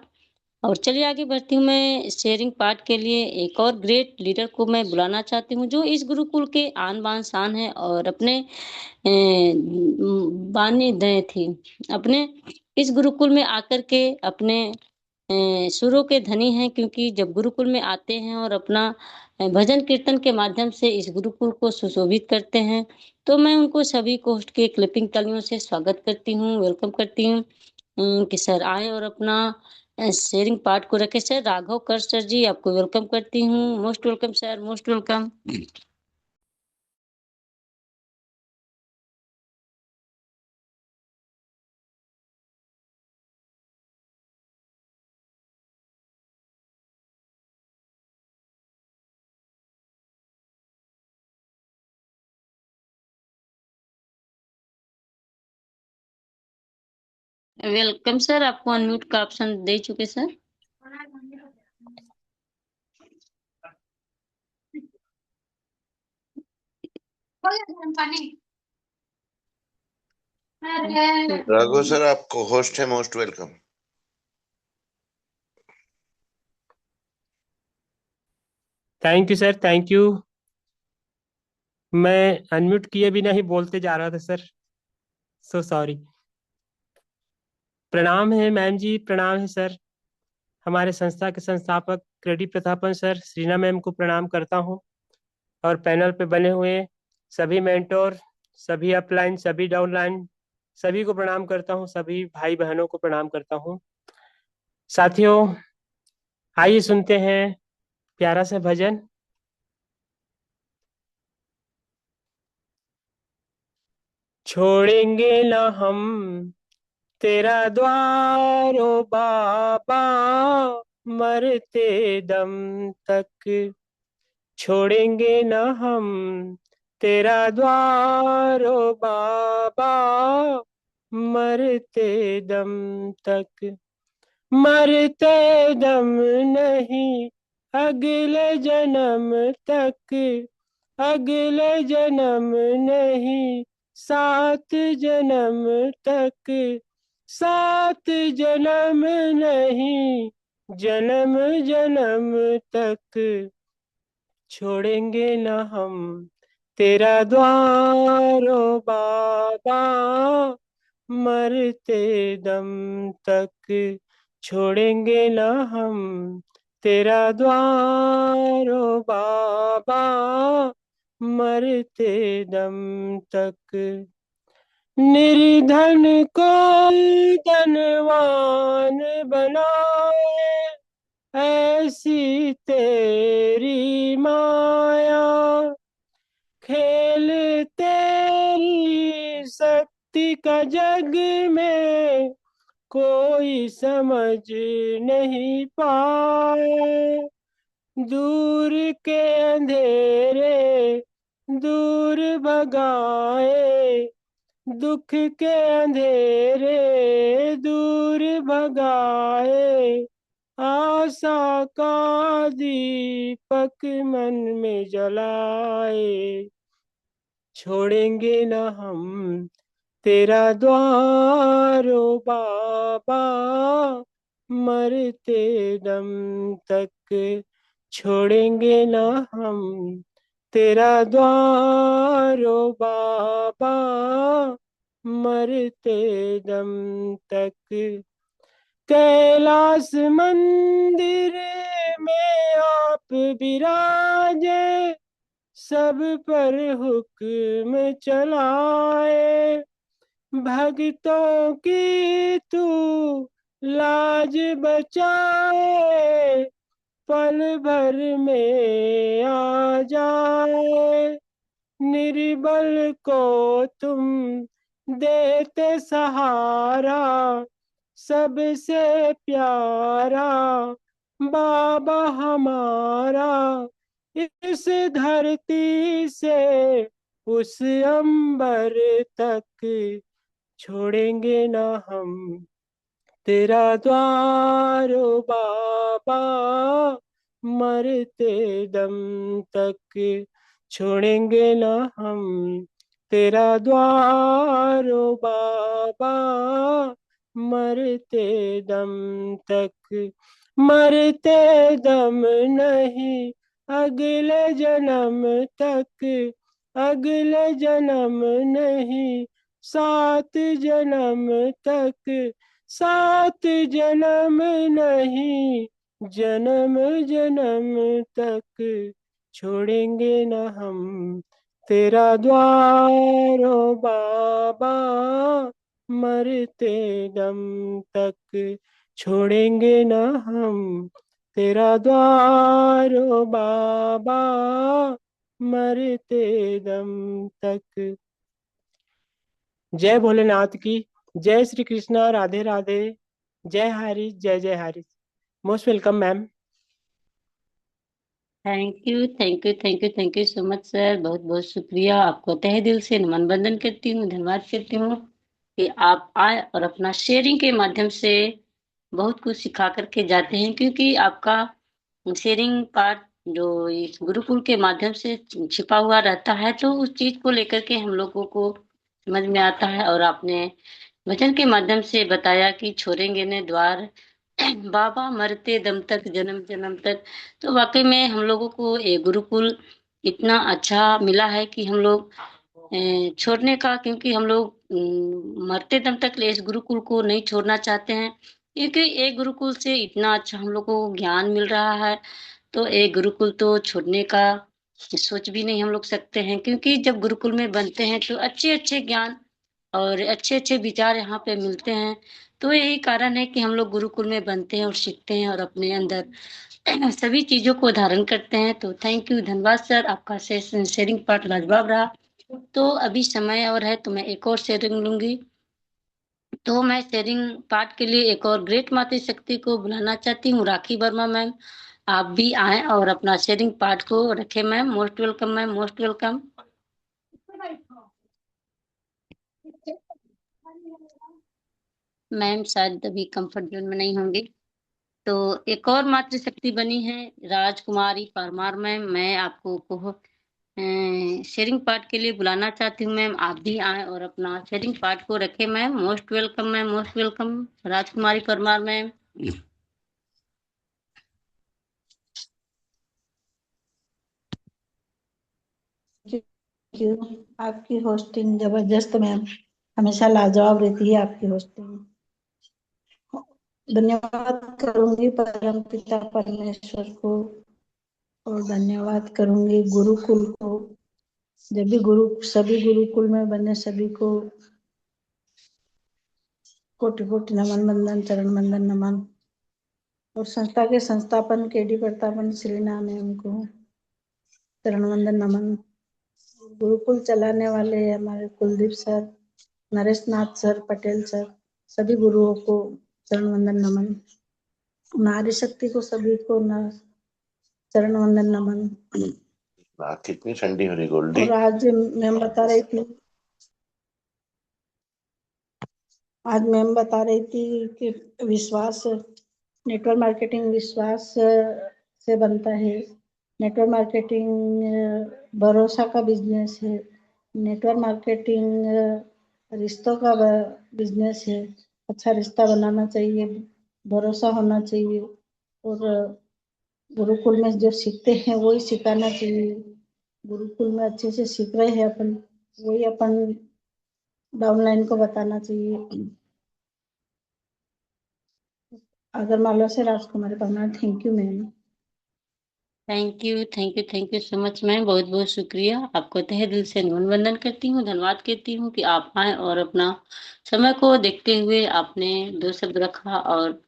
[SPEAKER 1] और चलिए आगे बढ़ती हूँ। मैं शेयरिंग पार्ट के लिए एक और ग्रेट लीडर को मैं बुलाना चाहती हूँ, जो इस गुरुकुल के आन बान शान है और अपने बानी दे थी, अपने इस गुरुकुल में आकर के अपने सुरों के धनी हैं, क्योंकि जब गुरुकुल में आते हैं और अपना भजन कीर्तन के माध्यम से इस गुरुकुल को सुशोभित करते हैं, तो मैं उनको सभी को होस्ट के क्लिपिंग तालियों से स्वागत करती हूँ, वेलकम करती हूँ कि सर आए और अपना शेयरिंग पार्ट को रखे। सर राघव कर सर जी, आपको वेलकम करती हूँ। Most welcome sir, most welcome. Welcome sir, आपको अनम्यूट का ऑप्शन दे चुके सर।
[SPEAKER 4] राघव सर, आपको होस्ट है, most welcome.
[SPEAKER 5] Thank you sir, thank you. मैं अनम्यूट किए बिना ही बोलते जा रहा था सर, सो सॉरी। प्रणाम है मैम जी, प्रणाम है सर। हमारे संस्था के संस्थापक credit Prathapan sir, Shreena ma'am को प्रणाम करता हूँ, और पैनल पे बने हुए सभी मेंटोर, सभी अपलाइन, सभी डाउनलाइन, सभी को प्रणाम करता हूँ, सभी भाई बहनों को प्रणाम करता हूँ। साथियों, आइए सुनते हैं प्यारा सा भजन। छोड़ेंगे ना हम तेरा द्वार ओ बाबा, मरते दम तक। छोड़ेंगे न हम तेरा द्वार ओ बाबा, मरते दम तक। मरते दम नहीं, अगले जन्म तक। अगले जन्म नहीं, 7 जन्म तक। 7 जन्म नहीं, जन्म जन्म तक। छोड़ेंगे न हम तेरा द्वार ओ बाबा, मरते दम तक। छोड़ेंगे न हम तेरा द्वार ओ बाबा, मरते दम तक। निर्धन को धनवान बनाए, ऐसी तेरी माया। खेल तेरी शक्ति का जग में कोई समझ नहीं पाए। दूर के अंधेरे दूर भगाए, दुख के अंधेरे दूर भगाए। आशा का दीपक मन में जलाए। छोड़ेंगे न हम तेरा द्वार ओ बाबा, मरते दम तक। छोड़ेंगे न हम तेरा द्वार ओ बाबा, मरते दम तक। कैलाश मंदिर में आप विराजे, सब पर हुक्म चलाए। भक्तों की तू लाज बचाए, पल भर में आ जाए। निर्बल को तुम देते सहारा, सबसे प्यारा बाबा हमारा। इस धरती से उस अंबर तक, छोड़ेंगे ना हम तेरा द्वार ओ बाबा, मरते दम तक। छोड़ेंगे ना हम तेरा द्वार ओ बाबा, मरते दम तक। मरते दम नहीं, अगले जन्म तक। अगले जन्म नहीं, 7 जन्म तक। 7 जन्म नहीं, जन्म जन्म तक। छोड़ेंगे न हम तेरा द्वार ओ बाबा, मरते दम तक। छोड़ेंगे न हम तेरा द्वार ओ बाबा, मरते दम तक। जय भोलेनाथ की, जय श्री कृष्णा, राधे राधे, जय हरिश, जय जय Harish. Most welcome ma'am.
[SPEAKER 1] Thank you, thank you, thank you, thank you so much sir. बहुत बहुत शुक्रिया। आपको तहे दिल से नमन बंदन करती हूँ, धन्यवाद करती हूँ कि आप आए और अपना शेयरिंग के माध्यम से बहुत कुछ सिखा करके जाते हैं, क्योंकि आपका शेयरिंग पार्ट जो इस गुरुकुल के माध्यम से छिपा हुआ रहता है, तो उस चीज को लेकर के हम लोगों को समझ में आता है। और आपने वचन के माध्यम से बताया कि छोड़ेंगे ने द्वार बाबा मरते दम तक जन्म जन्म तक। तो वाकई में हम लोगों को ये गुरुकुल इतना अच्छा मिला है कि हम लोग छोड़ने का, क्योंकि हम लोग मरते दम तक इस गुरुकुल को नहीं छोड़ना चाहते हैं, क्योंकि एक गुरुकुल से इतना अच्छा हम लोग को ज्ञान मिल रहा है। तो एक गुरुकुल तो छोड़ने का सोच भी नहीं हम लोग सकते हैं, क्योंकि जब गुरुकुल में बनते हैं तो अच्छे अच्छे ज्ञान और अच्छे अच्छे विचार यहाँ पे मिलते हैं। तो यही कारण है कि हम लोग गुरुकुल में बनते हैं और सीखते हैं और अपने अंदर सभी चीजों को धारण करते हैं। तो थैंक यू, धन्यवाद सर, आपका शेयरिंग पार्ट लाजवाब रहा। तो अभी समय और है तो मैं एक और शेयरिंग लूंगी। तो मैं शेयरिंग पार्ट के लिए एक और ग्रेट मातृ शक्ति को बुलाना चाहती हूँ, राखी वर्मा मैम। आप भी आए और अपना शेयरिंग पार्ट को रखें ma'am. Most welcome ma'am, most welcome. Ma'am शायद अभी कंफर्ट जोन में नहीं होंगे। तो एक और मातृशक्ति बनी है राजकुमारी परमार मैम, मैं आपको शेयरिंग पार्ट के लिए बुलाना चाहती हूँ मैम। आप भी आए और अपना शेयरिंग पार्ट को रखें ma'am. Most welcome ma'am, most welcome Rajkumari Parmar ma'am.
[SPEAKER 6] You. आपकी होस्टिंग जबरदस्त मैम, हमेशा लाजवाब रहती है आपकी होस्टिंग। धन्यवाद करूंगी परम पिता परमेश्वर को, और धन्यवाद करूंगी गुरुकुल को। जब भी सभी गुरुकुल में बने सभी को कोटि कोटि नमन, वंदन, चरण वंदन नमन। और संस्था के संस्थापन केडी प्रतापन श्री नाम है उनको चरण वंदन नमन। गुरुकुल चलाने वाले हमारे कुलदीप सर, नरेश नाथ सर, पटेल सर, सभी गुरुओं को चरण वंदन नमन। नारी शक्ति को सभी को चरण वंदन नमन।
[SPEAKER 4] कितनी ठंडी हो रही गोल्डी।
[SPEAKER 6] और आज मैम बता रही थी कि विश्वास, नेटवर्क मार्केटिंग विश्वास से बनता है। नेटवर्क मार्केटिंग भरोसा का बिजनेस है। नेटवर्क मार्केटिंग रिश्तों का बिजनेस है। अच्छा रिश्ता बनाना चाहिए, भरोसा होना चाहिए, और गुरुकुल में जो सीखते हैं वही सिखाना चाहिए। गुरुकुल में अच्छे से सीख रहे हैं अपन, वही अपन डाउनलाइन को बताना चाहिए। अगर मालवा से राजकुमारी Parmar. Thank you ma'am.
[SPEAKER 1] Thank you, thank you, thank you so much ma'am, बहुत बहुत शुक्रिया। आपको तहे दिल से नमन वंदन करती हूँ, धन्यवाद कहती हूँ कि आप आए और अपना समय को देखते हुए आपने दो शब्द रखा, और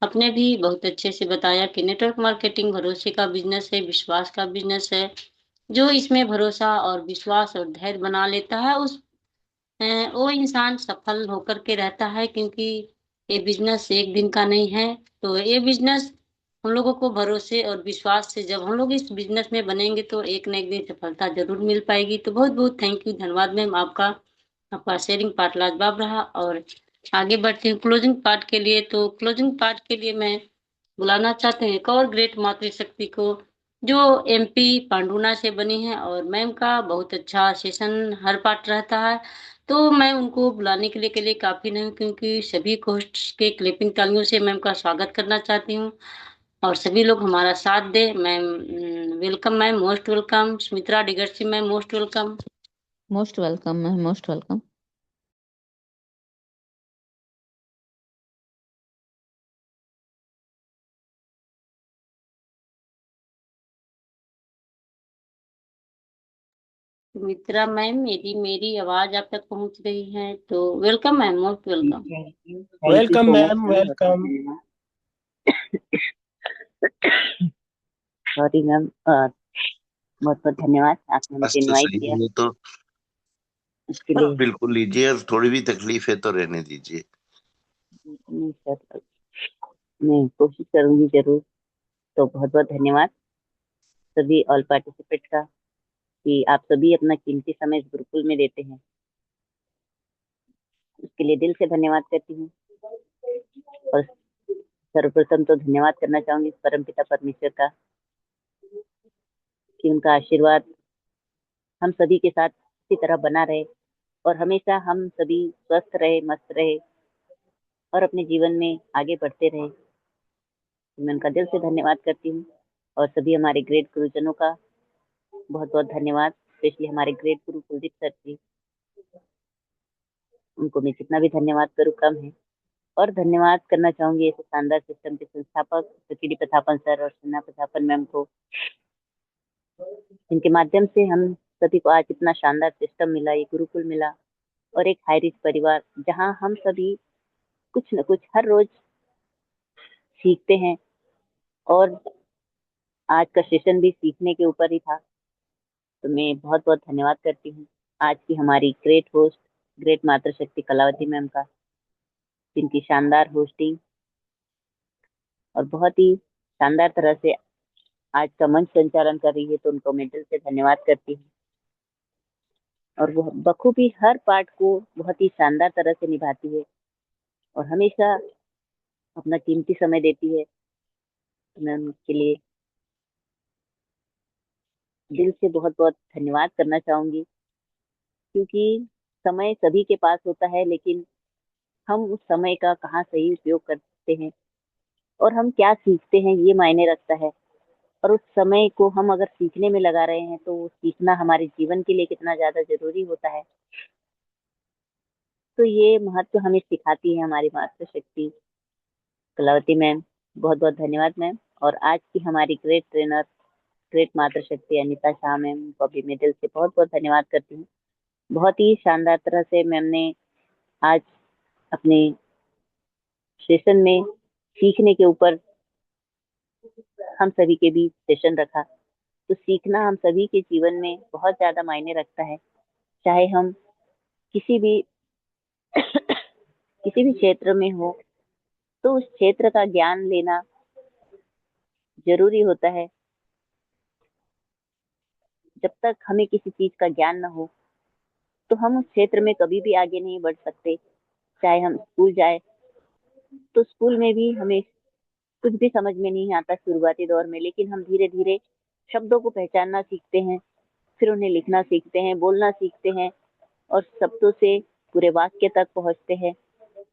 [SPEAKER 1] आपने भी बहुत अच्छे से बताया कि नेटवर्क मार्केटिंग भरोसे का बिजनेस है, विश्वास का बिजनेस है। जो इसमें भरोसा और विश्वास और धैर्य बना लेता है उस वो इंसान सफल होकर के रहता है, क्योंकि ये बिजनेस एक दिन का नहीं है। तो ये बिजनेस हम लोगों को भरोसे और विश्वास से जब हम लोग इस बिजनेस में बनेंगे तो एक न एक दिन सफलता जरूर मिल पाएगी। तो बहुत बहुत थैंक यू, धन्यवाद मैम आपका। आपका शेयरिंग पार्ट लाजवाब रहा। और आगे बढ़ते हैं क्लोजिंग पार्ट के लिए। तो क्लोजिंग पार्ट के लिए मैं बुलाना चाहते हैं एक और ग्रेट मातृशक्ति को, जो एमपी पांडुना से बनी है, और मैम का बहुत अच्छा सेशन हर पार्ट रहता है। तो मैं उनको बुलाने के लिए काफी नहीं हूँ, क्योंकि सभी होस्ट के क्लिपिंग तालियों से मैम का स्वागत करना चाहती हूँ, और सभी लोग हमारा साथ दे। Ma'am welcome ma'am, most welcome. Sumitra डिगर्सी ma'am, most welcome.
[SPEAKER 2] Most welcome ma'am, most welcome.
[SPEAKER 1] Sumitra ma'am, मेरी मेरी आवाज आप तक पहुंच रही है तो welcome ma'am, most welcome.
[SPEAKER 5] Welcome ma'am, welcome.
[SPEAKER 7] Sorry ma'am, बहुत बहुत धन्यवाद आपने
[SPEAKER 4] बस
[SPEAKER 7] मुझे
[SPEAKER 4] तो
[SPEAKER 7] इनवाइट
[SPEAKER 4] सही
[SPEAKER 7] किया
[SPEAKER 4] है तो
[SPEAKER 7] इसके लिए।
[SPEAKER 4] बिल्कुल लीजिए, और थोड़ी भी तकलीफ है तो रहने दीजिए।
[SPEAKER 7] नहीं सर, मैं कोशिश करूंगी जरूर। तो बहुत बहुत धन्यवाद सभी ऑल पार्टिसिपेट का, कि आप सभी अपना कीमती समय इस गुरुकुल में देते हैं। उसके लिए दिल से धन्यवाद करती हूँ। और सर्वप्रथम तो धन्यवाद करना चाहूंगी परमपिता परमेश्वर का, कि उनका आशीर्वाद हम सभी के साथ इसी तरह बना रहे, और हमेशा हम सभी स्वस्थ रहे, मस्त रहे, और अपने जीवन में आगे बढ़ते रहे। मैं उनका दिल से धन्यवाद करती हूँ। और सभी हमारे ग्रेट गुरुजनों का बहुत बहुत धन्यवाद, स्पेशली हमारे ग्रेट गुरु कुलदीप सर जी, उनको मैं जितना भी धन्यवाद करूँ कम है। और धन्यवाद करना चाहूंगी ऐसे शानदार सिस्टम के संस्थापक केडी प्रतापन सर और सन्ना प्रतापन मैम को, जिनके माध्यम से हम सभी को आज इतना शानदार सिस्टम मिला, ये गुरुकुल मिला और एक हाई रिच परिवार, जहाँ हम सभी कुछ न कुछ हर रोज सीखते हैं। और आज का सेशन भी सीखने के ऊपर ही था, तो मैं बहुत बहुत धन्यवाद करती हूँ आज की हमारी ग्रेट होस्ट, ग्रेट मातृशक्ति कलावती मैम का, जिनकी शानदार होस्टिंग और बहुत ही शानदार तरह से आज का मंच संचालन कर रही है, तो उनको मैं दिल से धन्यवाद करती हूँ। और वो बखूबी हर पार्ट को बहुत ही शानदार तरह से निभाती है और हमेशा अपना कीमती समय देती है, तो मैं उनके लिए दिल से बहुत बहुत धन्यवाद करना चाहूंगी। क्योंकि समय सभी के पास होता है, लेकिन हम उस समय का कहाँ सही उपयोग करते हैं और हम क्या सीखते हैं, ये मायने रखता है। और उस समय को हम अगर सीखने में लगा रहे हैं, तो वो सीखना हमारे जीवन के लिए कितना ज्यादा जरूरी होता है। तो ये महत्व हमें सिखाती है हमारी मातृशक्ति कलावती मैम। बहुत बहुत धन्यवाद मैम। और आज की हमारी ग्रेट ट्रेनर, ग्रेट मातृशक्ति अनीता शाह मैम को भी मैं दिल से बहुत बहुत धन्यवाद करती हूँ। बहुत ही शानदार तरह से मैम ने आज अपने सेशन में सीखने के ऊपर हम सभी के बीच सेशन रखा। तो सीखना हम सभी के जीवन में बहुत ज्यादा मायने रखता है, चाहे हम किसी भी किसी भी क्षेत्र में हो, तो उस क्षेत्र का ज्ञान लेना जरूरी होता है। जब तक हमें किसी चीज का ज्ञान न हो, तो हम उस क्षेत्र में कभी भी आगे नहीं बढ़ सकते। चाहे हम स्कूल जाए, तो स्कूल में भी हमें कुछ भी समझ में नहीं आता शुरुआती दौर में, लेकिन हम धीरे धीरे शब्दों को पहचानना सीखते हैं, फिर उन्हें लिखना सीखते हैं, बोलना सीखते हैं और शब्दों से पूरे वाक्य तक पहुंचते हैं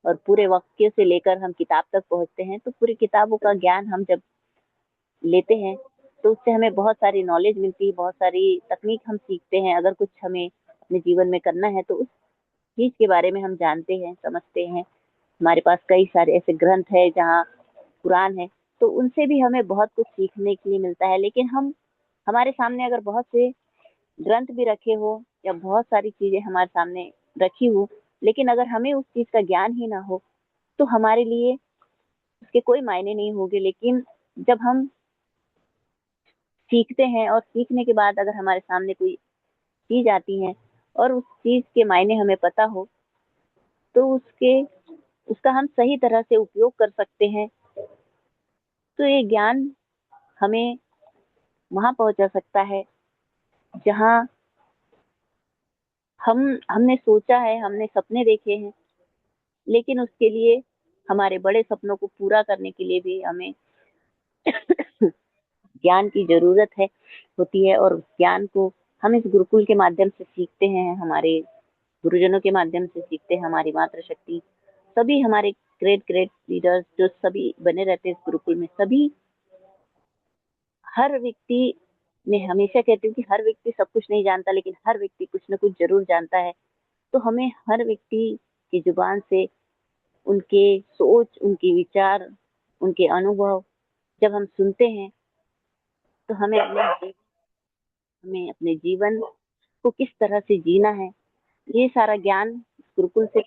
[SPEAKER 7] और पूरे वाक्य से लेकर हम किताब तक पहुंचते हैं। तो पूरी किताबों का ज्ञान हम जब लेते हैं, तो उससे हमें बहुत सारी नॉलेज मिलती है, बहुत सारी तकनीक हम सीखते हैं। अगर कुछ हमें अपने जीवन में करना है, तो उस चीज के बारे में हम जानते हैं, समझते हैं। हमारे पास कई सारे ऐसे ग्रंथ है, जहाँ कुरान है, तो उनसे भी हमें बहुत कुछ सीखने के लिए मिलता है। लेकिन हम हमारे सामने अगर बहुत से ग्रंथ भी रखे हो या बहुत सारी चीजें हमारे सामने रखी हो, लेकिन अगर हमें उस चीज का ज्ञान ही ना हो, तो हमारे लिए उसके कोई मायने नहीं होंगे। लेकिन जब हम सीखते हैं और सीखने के बाद अगर हमारे सामने कोई चीज आती है और उस चीज के मायने हमें पता हो, तो उसका हम सही तरह से उपयोग कर सकते हैं। तो ये ज्ञान हमें वहां पहुंचा सकता है जहां हमने सोचा है, हमने सपने देखे हैं, लेकिन उसके लिए हमारे बड़े सपनों को पूरा करने के लिए भी हमें ज्ञान की जरूरत है होती है। और उस ज्ञान को हम इस गुरुकुल के माध्यम से सीखते हैं, हमारे गुरुजनों के माध्यम से सीखते हैं। हमारी मातृशक्ति, सभी हमारे ग्रेट ग्रेट लीडर्स जो सभी बने रहते हैं इस गुरुकुल में, सभी हर व्यक्ति, मैं हमेशा कहती हूँ कि हर व्यक्ति सब कुछ नहीं जानता, लेकिन हर व्यक्ति कुछ न कुछ जरूर जानता है। तो हमें हर व्यक्ति की जुबान से उनके सोच, उनके विचार, उनके अनुभव जब हम सुनते हैं, तो हमें अपने जीवन को किस तरह से जीना है, ये सारा ज्ञान गुरुकुल से।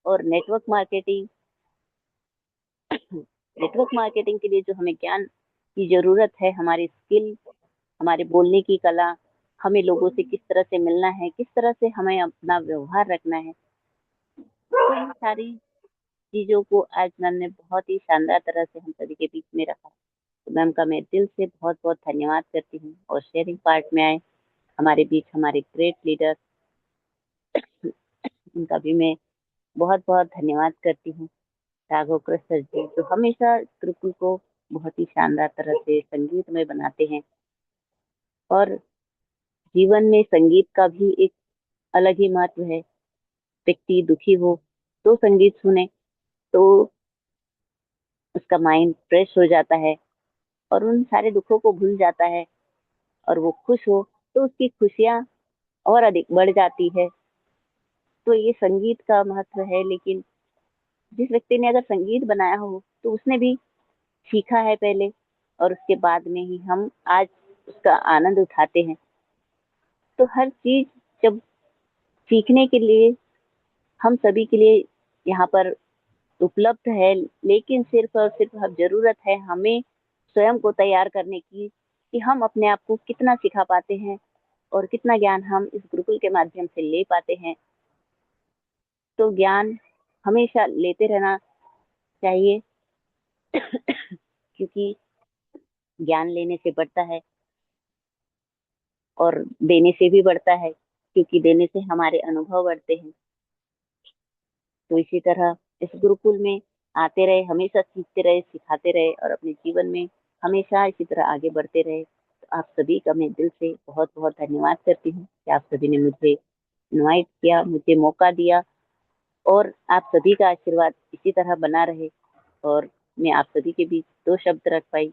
[SPEAKER 7] और नेटवर्क मार्केटिंग के लिए जो हमें ज्ञान की जरूरत है, हमारी स्किल, हमारे बोलने की कला, हमें लोगों से किस तरह से मिलना है, किस तरह से हमें अपना व्यवहार रखना है, तो इन सारी चीजों को आज मैम ने बहुत ही शानदार तरह से हम सभी के बीच में रखा। तो मैम का मैं दिल से बहुत बहुत धन्यवाद करती हूँ। और शेयरिंग पार्ट में आए हमारे बीच हमारे ग्रेट लीडर, उनका भी मैं बहुत बहुत धन्यवाद करती हूँ। राघव सर जी, जो हमेशा गुरुकुल को बहुत ही शानदार तरह से संगीत में बनाते हैं। और जीवन में संगीत का भी एक अलग ही महत्व है। व्यक्ति दुखी हो तो संगीत सुने, तो उसका माइंड फ्रेश हो जाता है और उन सारे दुखों को भूल जाता है और वो खुश हो तो उसकी खुशियां और अधिक बढ़ जाती है। तो ये संगीत का महत्व है। लेकिन जिस व्यक्ति ने अगर संगीत बनाया हो तो उसने भी सीखा है पहले, और उसके बाद में ही हम आज उसका आनंद उठाते हैं। तो हर चीज जब सीखने के लिए हम सभी के लिए यहाँ पर उपलब्ध है, लेकिन सिर्फ और सिर्फ अब जरूरत है हमें स्वयं को तैयार करने की कि हम अपने आप को कितना सिखा पाते हैं और कितना ज्ञान हम इस गुरुकुल के माध्यम से ले पाते हैं। तो ज्ञान हमेशा लेते रहना चाहिए क्योंकि ज्ञान लेने से बढ़ता है और देने से भी बढ़ता है, क्योंकि देने से हमारे अनुभव बढ़ते हैं। तो इसी तरह इस गुरुकुल में आते रहे, हमेशा सीखते रहे, सिखाते रहे और अपने जीवन में हमेशा इसी तरह आगे बढ़ते रहे। तो आप सभी का मैं दिल से बहुत बहुत धन्यवाद करती हूँ कि आप सभी ने मुझे इनवाइट किया, मुझे मौका दिया, और आप सभी का आशीर्वाद इसी तरह बना रहे और मैं आप सभी के बीच दो शब्द रख पाई।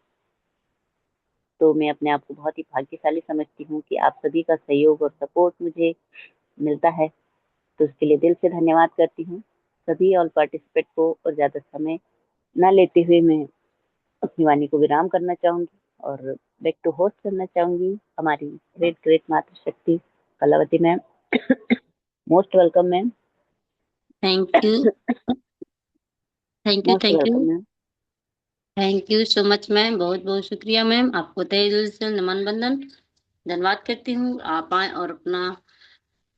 [SPEAKER 7] तो मैं अपने आप को बहुत ही भाग्यशाली समझती हूँ कि आप सभी का सहयोग और सपोर्ट मुझे मिलता है। तो उसके लिए दिल से धन्यवाद करती हूँ सभी ऑल पार्टिसिपेट को, और ज्यादा समय न लेते हुए मैं अपनी वाणी को विराम करना चाहूंगी और बैक टू होस्ट करना चाहूंगी हमारी ग्रेट ग्रेट मातृशक्ति Kalavati ma'am. Most welcome ma'am.
[SPEAKER 1] Thank you, thank you,
[SPEAKER 7] most
[SPEAKER 1] thank you,
[SPEAKER 7] welcome ma'am.
[SPEAKER 1] Thank you so much ma'am. बहुत बहुत शुक्रिया मैम, आपको तहे दिल से नमन बंदन धन्यवाद करती हूँ। आप आए और अपना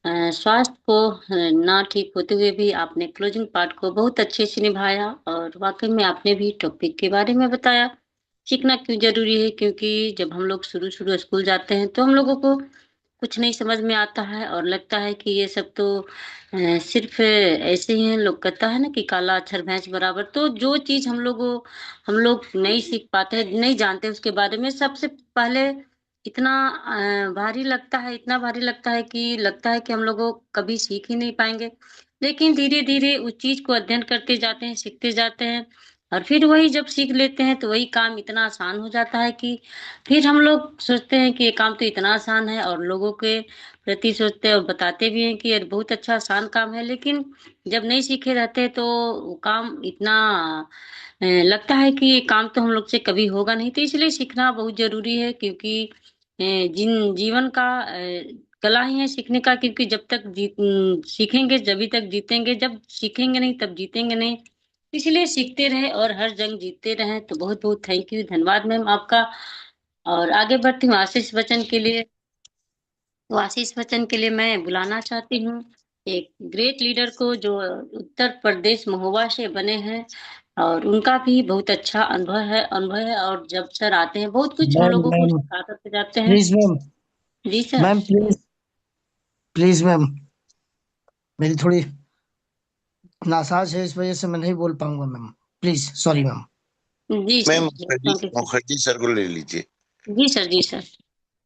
[SPEAKER 1] स्वास्थ्य को ना ठीक होते हुए भी आपने क्लोजिंग पार्ट को बहुत अच्छे से निभाया, और वाकई में आपने भी टॉपिक के बारे में बताया सीखना क्यों जरूरी है। क्योंकि जब हम लोग शुरू शुरू स्कूल जाते हैं तो हम लोगों को कुछ नहीं समझ में आता है और लगता है कि ये सब तो सिर्फ ऐसे ही हैं। लोग कहता है ना कि काला अक्षर भैंस बराबर। तो जो चीज हम लोग नहीं सीख पाते हैं, नहीं जानते उसके बारे में, सबसे पहले इतना भारी लगता है, इतना भारी लगता है कि हम लोगों को कभी सीख ही नहीं पाएंगे। लेकिन धीरे धीरे उस चीज को अध्ययन करते जाते हैं, सीखते जाते हैं, और फिर वही जब सीख लेते हैं तो वही काम इतना आसान हो जाता है कि फिर हम लोग सोचते हैं कि ये काम तो इतना आसान है, और लोगों के प्रति सोचते हैं और बताते भी हैं कि ये बहुत अच्छा आसान काम है। लेकिन जब नहीं सीखे रहते हैं तो वो काम इतना लगता है कि ये काम तो हम लोग से कभी होगा नहीं। तो इसलिए सीखना बहुत जरूरी है, क्योंकि जिन जीवन का कला ही है सीखने का। क्योंकि जब तक सीखेंगे जभी तक जीतेंगे, जब सीखेंगे नहीं तब जीतेंगे नहीं। इसलिए सीखते रहे और हर जंग जीतते रहे। तो बहुत बहुत थैंक यू, धन्यवाद मैम आपका। और आगे बढ़ती हूँ आशीष बच्चन के लिए। तो आशीष बच्चन के लिए मैं बुलाना चाहती हूँ एक ग्रेट लीडर को, जो उत्तर प्रदेश महोबा से बने हैं, और उनका भी बहुत अच्छा अनुभव है। और जब सर आते हैं बहुत कुछ हम
[SPEAKER 8] मैम
[SPEAKER 1] लोगों को
[SPEAKER 8] मैम
[SPEAKER 1] सिखा करके जाते हैं।
[SPEAKER 8] प्लीज मैम,
[SPEAKER 1] जी sir.
[SPEAKER 8] Ma'am please, please ma'am, मेरी थोड़ी नासाज है, इस वजह से मैं नहीं बोल पाऊंगा मैम। Please sorry ma'am.
[SPEAKER 1] जी
[SPEAKER 4] ma'am
[SPEAKER 1] sir,
[SPEAKER 4] Mukherjee
[SPEAKER 1] thank you sir.
[SPEAKER 4] Mukherjee sir को ले लीजिए।
[SPEAKER 1] जी सर, जी सर।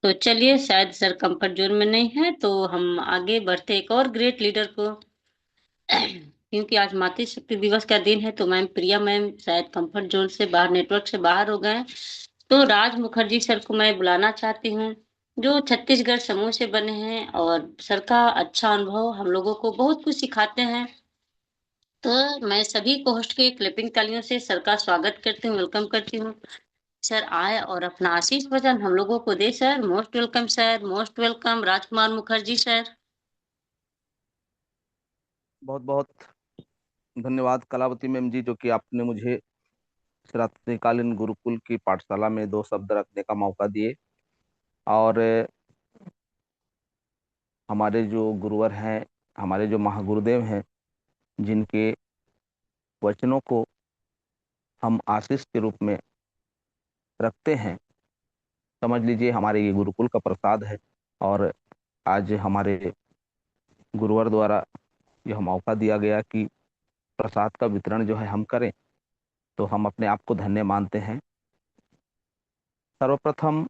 [SPEAKER 1] तो चलिए, शायद सर कंफर्ट जोन में नहीं है तो हम आगे बढ़ते एक और ग्रेट लीडर को। क्योंकि आज मातृशक्ति दिवस का दिन है तो मैम प्रिया मैम शायद कंफर्ट जोन से बाहर, नेटवर्क से बाहर हो गए। तो राज मुखर्जी सर को मैं बुलाना चाहती हूँ, जो छत्तीसगढ़ समूह से बने हैं, और सर का अच्छा अनुभव हम लोगों को बहुत कुछ सिखाते हैं। तो मैं सभी को होस्ट के क्लिपिंग तालियों से सर का स्वागत करती हूँ, वेलकम करती हूँ। सर आए और अपना आशीष वचन हम लोगों को दे। Sir most welcome, sir most welcome, Rajkumar Mukherjee sir.
[SPEAKER 9] बहुत बहुत धन्यवाद कलावती मैम जी, जो कि आपने मुझे इस रात्रिकालीन गुरुकुल की पाठशाला में दो शब्द रखने का मौका दिए। और हमारे जो गुरुवर हैं, हमारे जो महागुरुदेव हैं, जिनके वचनों को हम आशीष के रूप में रखते हैं, समझ लीजिए हमारे ये गुरुकुल का प्रसाद है। और आज हमारे गुरुवर द्वारा यह मौका दिया गया कि प्रसाद का वितरण जो है हम करें, तो हम अपने आप को धन्य मानते हैं। सर्वप्रथम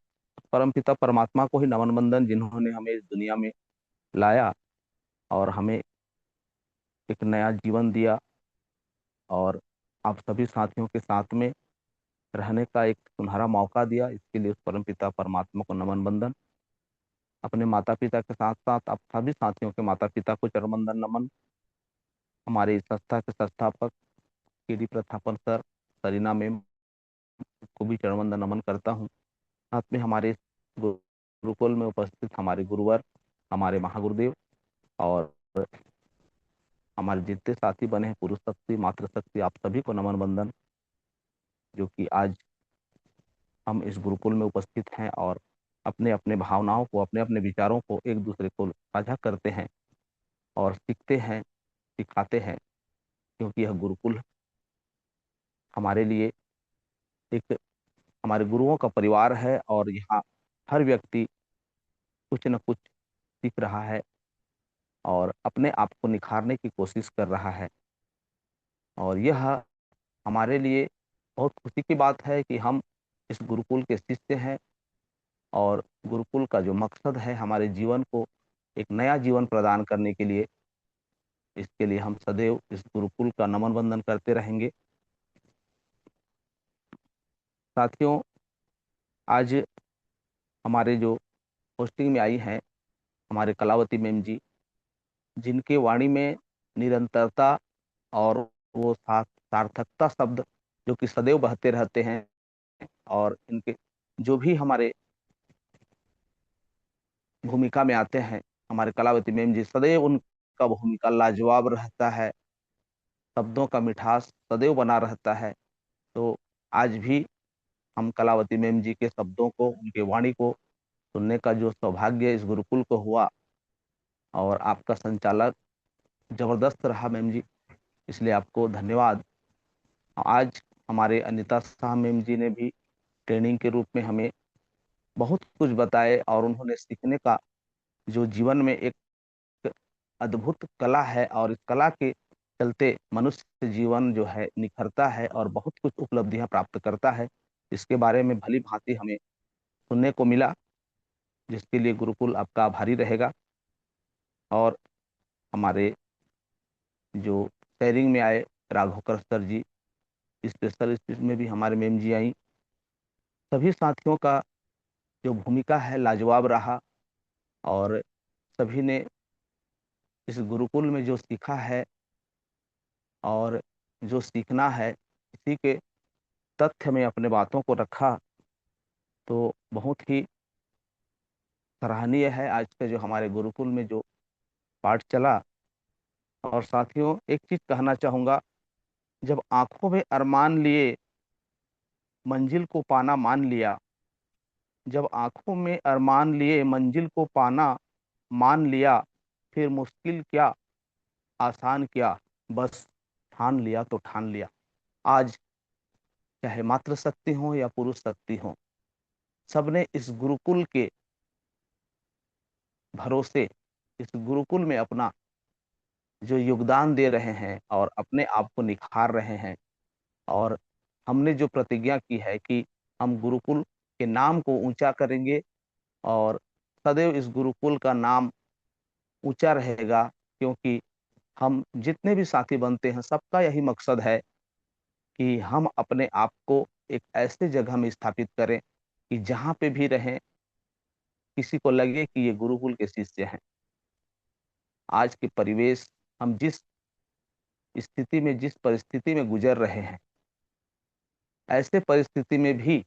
[SPEAKER 9] परमपिता परमात्मा को ही नमन बंदन, जिन्होंने हमें इस दुनिया में लाया और हमें एक नया जीवन दिया और आप सभी साथियों के साथ में रहने का एक सुनहरा मौका दिया, इसके लिए उस परमपिता परमात्मा को नमन बंदन। अपने माता पिता के साथ साथ आप सभी साथियों के माता पिता को चरण वंदन नमन। हमारे इस संस्था के संस्थापक KD Prathapan sir, Serena ma'am को भी चरण वंदन नमन करता हूँ। साथ में हमारे इस गुरुकुल में उपस्थित हमारे गुरुवर, हमारे महागुरुदेव और हमारे जितने साथी बने हैं, पुरुष शक्ति, मातृशक्ति, आप सभी को नमन बंदन, जो कि आज हम इस गुरुकुल में उपस्थित हैं और अपने अपने भावनाओं को, अपने अपने विचारों को एक दूसरे को साझा करते हैं और सीखते हैं, सिखाते हैं, क्योंकि यह गुरुकुल हमारे लिए एक हमारे गुरुओं का परिवार है और यहाँ हर व्यक्ति कुछ न कुछ सीख रहा है और अपने आप को निखारने की कोशिश कर रहा है। और यह हमारे लिए बहुत खुशी की बात है कि हम इस गुरुकुल के शिष्य हैं और गुरुकुल का जो मकसद है हमारे जीवन को एक नया जीवन प्रदान करने के लिए, इसके लिए हम सदैव इस गुरुकुल का नमन वंदन करते रहेंगे। साथियों, आज हमारे जो पोस्टिंग में आई हैं हमारे कलावती मैम जी, जिनके वाणी में निरंतरता और वो सार्थकता शब्द जो कि सदैव बहते रहते हैं, और इनके जो भी हमारे भूमिका में आते हैं, हमारे कलावती मैम जी, सदैव उनका भूमिका लाजवाब रहता है, शब्दों का मिठास सदैव बना रहता है। तो आज भी हम कलावती मैम जी के शब्दों को, उनके वाणी को सुनने का जो सौभाग्य इस गुरुकुल को हुआ, और आपका संचालक जबरदस्त रहा मैम जी, इसलिए आपको धन्यवाद। आज हमारे अनीता शाह मैम जी ने भी ट्रेनिंग के रूप में हमें बहुत कुछ बताए और उन्होंने सीखने का जो जीवन में एक अद्भुत कला है और इस कला के चलते मनुष्य जीवन जो है निखरता है और बहुत कुछ उपलब्धियां प्राप्त करता है, इसके बारे में भली भांति हमें सुनने को मिला, जिसके लिए गुरुकुल आपका आभारी रहेगा। और हमारे जो शेयरिंग में आए राघवकर सर जी, स्पेशल में भी हमारे मैम जी आई, सभी साथियों का जो भूमिका है लाजवाब रहा और सभी ने इस गुरुकुल में जो सीखा है और जो सीखना है, इसी के तथ्य में अपने बातों को रखा, तो बहुत ही सराहनीय है आज के जो हमारे गुरुकुल में जो पाठ चला। और साथियों, एक चीज कहना चाहूंगा, जब आंखों में अरमान लिए मंजिल को पाना मान लिया, जब आंखों में अरमान लिए मंजिल को पाना मान लिया, फिर मुश्किल क्या आसान क्या, बस ठान लिया तो ठान लिया। आज चाहे मातृशक्ति हो या पुरुष शक्ति हो, सबने इस गुरुकुल के भरोसे, इस गुरुकुल में अपना जो योगदान दे रहे हैं और अपने आप को निखार रहे हैं। और हमने जो प्रतिज्ञा की है कि हम गुरुकुल के नाम को ऊंचा करेंगे और सदैव इस गुरुकुल का नाम ऊंचा रहेगा, क्योंकि हम जितने भी साथी बनते हैं सबका यही मकसद है कि हम अपने आप को एक ऐसे जगह में स्थापित करें कि जहाँ पे भी रहें किसी को लगे कि ये गुरुकुल के शिष्य हैं। आज के परिवेश, हम जिस स्थिति में, जिस परिस्थिति में गुजर रहे हैं, ऐसे परिस्थिति में भी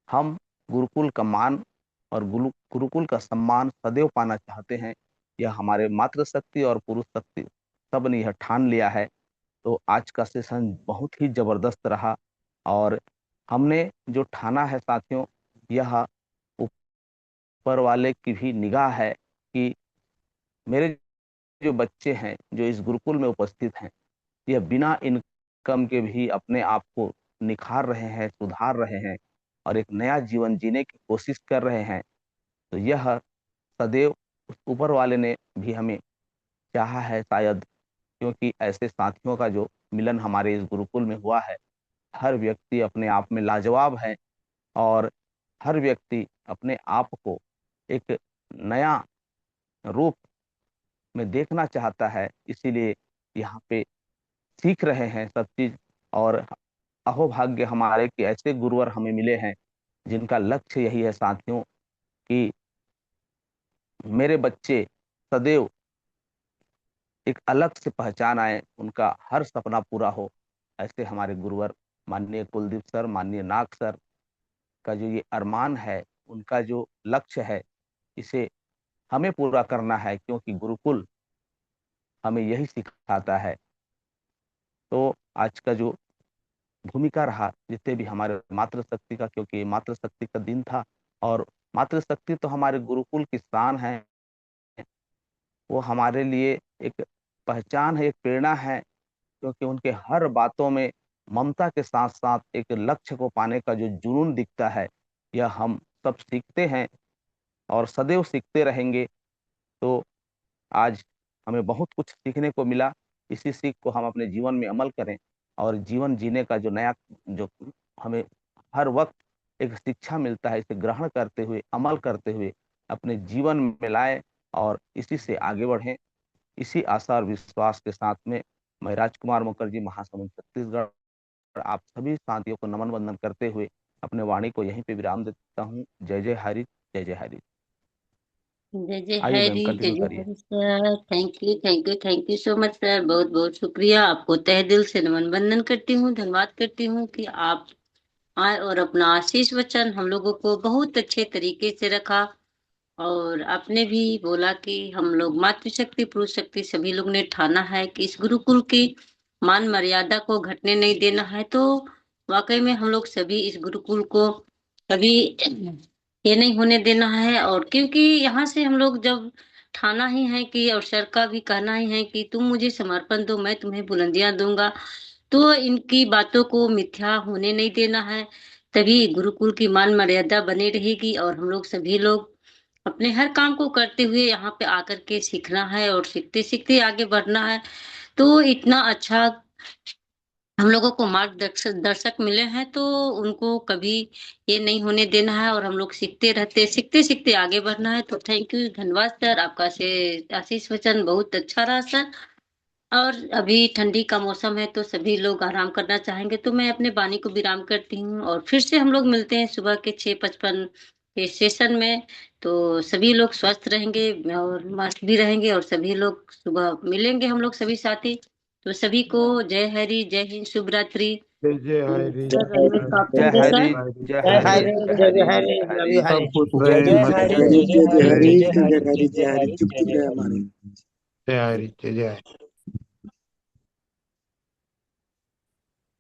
[SPEAKER 9] हम गुरुकुल का मान और गुरुकुल का सम्मान सदैव पाना चाहते हैं। यह हमारे मातृशक्ति और पुरुष शक्ति सब ने यह ठान लिया है। तो आज का सेशन बहुत ही जबरदस्त रहा और हमने जो ठाना है साथियों, यह ऊपर वाले की भी निगाह है कि मेरे जो बच्चे हैं जो इस गुरुकुल में उपस्थित हैं, यह बिना इनकम के भी अपने आप को निखार रहे हैं, सुधार रहे हैं और एक नया जीवन जीने की कोशिश कर रहे हैं। तो यह सदैव उस ऊपर वाले ने भी हमें चाहा है शायद, क्योंकि ऐसे साथियों का जो मिलन हमारे इस गुरुकुल में हुआ है, हर व्यक्ति अपने आप में लाजवाब है और हर व्यक्ति अपने आप को एक नया रूप में देखना चाहता है। इसीलिए यहाँ पे सीख रहे हैं सब चीज। और अहोभाग्य हमारे कि ऐसे गुरुवर हमें मिले हैं जिनका लक्ष्य यही है साथियों कि मेरे बच्चे सदैव एक अलग से पहचान आए, उनका हर सपना पूरा हो। ऐसे हमारे गुरुवर माननीय कुलदीप सर, माननीय नाग सर का जो ये अरमान है, उनका जो लक्ष्य है, इसे हमें पूरा करना है, क्योंकि गुरुकुल हमें यही सिखाता है। तो आज का जो भूमिका रहा, जितने भी हमारे मातृशक्ति का, क्योंकि मातृशक्ति का दिन था, और मातृशक्ति तो हमारे गुरुकुल की शान है, वो हमारे लिए एक पहचान है, एक प्रेरणा है, क्योंकि उनके हर बातों में ममता के साथ साथ एक लक्ष्य को पाने का जो जुनून दिखता है, यह हम सब सीखते हैं और सदैव सीखते रहेंगे। तो आज हमें बहुत कुछ सीखने को मिला। इसी सीख को हम अपने जीवन में अमल करें, और जीवन जीने का जो नया, जो हमें हर वक्त एक शिक्षा मिलता है, इसे ग्रहण करते हुए, अमल करते हुए अपने जीवन में लाए और इसी से आगे बढ़ें। इसी आशा और विश्वास के साथ में मैं राजकुमार मुखर्जी, महासमुंद छत्तीसगढ़, आप सभी साथियों को नमन वंदन करते हुए अपने वाणी को यहीं पे विराम देता हूँ। जय जय हरि, जय जय हरि।
[SPEAKER 1] जय जय
[SPEAKER 9] आइए मैम,
[SPEAKER 1] हरी, जय
[SPEAKER 9] कंटिन्यू
[SPEAKER 1] जय
[SPEAKER 9] करिए।
[SPEAKER 1] Hari sir. Thank you so much sir, बहुत बहुत शुक्रिया। आपको तहे दिल से नमन वंदन करती हूँ, धन्यवाद करती हूँ कि आप आए और अपना आशीष वचन हम लोगों को बहुत अच्छे तरीके से रखा। और आपने भी बोला कि हम लोग मातृशक्ति पुरुष शक्ति सभी लोग ने ठाना है कि इस गुरुकुल की मान मर्यादा को घटने नहीं देना है। तो वाकई में हम लोग सभी इस गुरुकुल को कभी ये नहीं होने देना है। और क्योंकि यहाँ से हम लोग जब ठाना ही है कि, और सर का भी कहना ही है कि तुम मुझे समर्पण दो, मैं तुम्हें बुलंदियां दूंगा, तो इनकी बातों को मिथ्या होने नहीं देना है। तभी गुरुकुल की मान मर्यादा बनी रहेगी और हम लोग सभी लोग अपने हर काम को करते हुए यहाँ पे आकर के सीखना है और सीखते सीखते आगे बढ़ना है। तो इतना अच्छा हम लोगों को मार्गदर्शक दर्शक मिले हैं, तो उनको कभी ये नहीं होने देना है और हम लोग सीखते सीखते आगे बढ़ना है। तो थैंक यू, धन्यवाद सर, आपका से आशीष वचन बहुत अच्छा रहा सर। और अभी ठंडी का मौसम है तो सभी लोग आराम करना चाहेंगे, तो मैं अपने वाणी को विराम करती हूँ और फिर से हम लोग मिलते हैं सुबह के 6:55 के सेशन में। तो सभी लोग स्वस्थ रहेंगे और मस्त भी रहेंगे और सभी लोग सुबह मिलेंगे हम लोग सभी साथी। तो सभी को जय हरि, जय हिंद, शुभ रात्रि।
[SPEAKER 10] जय जय हरि,
[SPEAKER 1] सर अनम्यूट आप कर
[SPEAKER 9] जय
[SPEAKER 1] दे
[SPEAKER 9] हरि,
[SPEAKER 1] सर।
[SPEAKER 9] जय
[SPEAKER 8] जय
[SPEAKER 9] हरि,
[SPEAKER 8] हरि,
[SPEAKER 9] जय
[SPEAKER 8] जय जय
[SPEAKER 9] हरि,
[SPEAKER 8] हरि,
[SPEAKER 9] जय
[SPEAKER 8] लव
[SPEAKER 9] हरि।
[SPEAKER 8] यू हरि।
[SPEAKER 10] सब खुश
[SPEAKER 5] जय
[SPEAKER 10] रहे,
[SPEAKER 5] जय
[SPEAKER 10] मस्त
[SPEAKER 5] हरि,
[SPEAKER 10] रहे।
[SPEAKER 5] जय जय
[SPEAKER 10] जय
[SPEAKER 5] हरि,
[SPEAKER 10] हरि,
[SPEAKER 5] जय जय
[SPEAKER 10] जय
[SPEAKER 5] हरि,
[SPEAKER 10] हरि,
[SPEAKER 5] जय
[SPEAKER 10] जय
[SPEAKER 5] जय
[SPEAKER 10] हरि,
[SPEAKER 5] हरि,
[SPEAKER 10] जुग
[SPEAKER 5] जय
[SPEAKER 10] जुग
[SPEAKER 5] जय
[SPEAKER 10] रहे
[SPEAKER 5] हरि।
[SPEAKER 10] हमारे। जय हरि, जय जय हरि।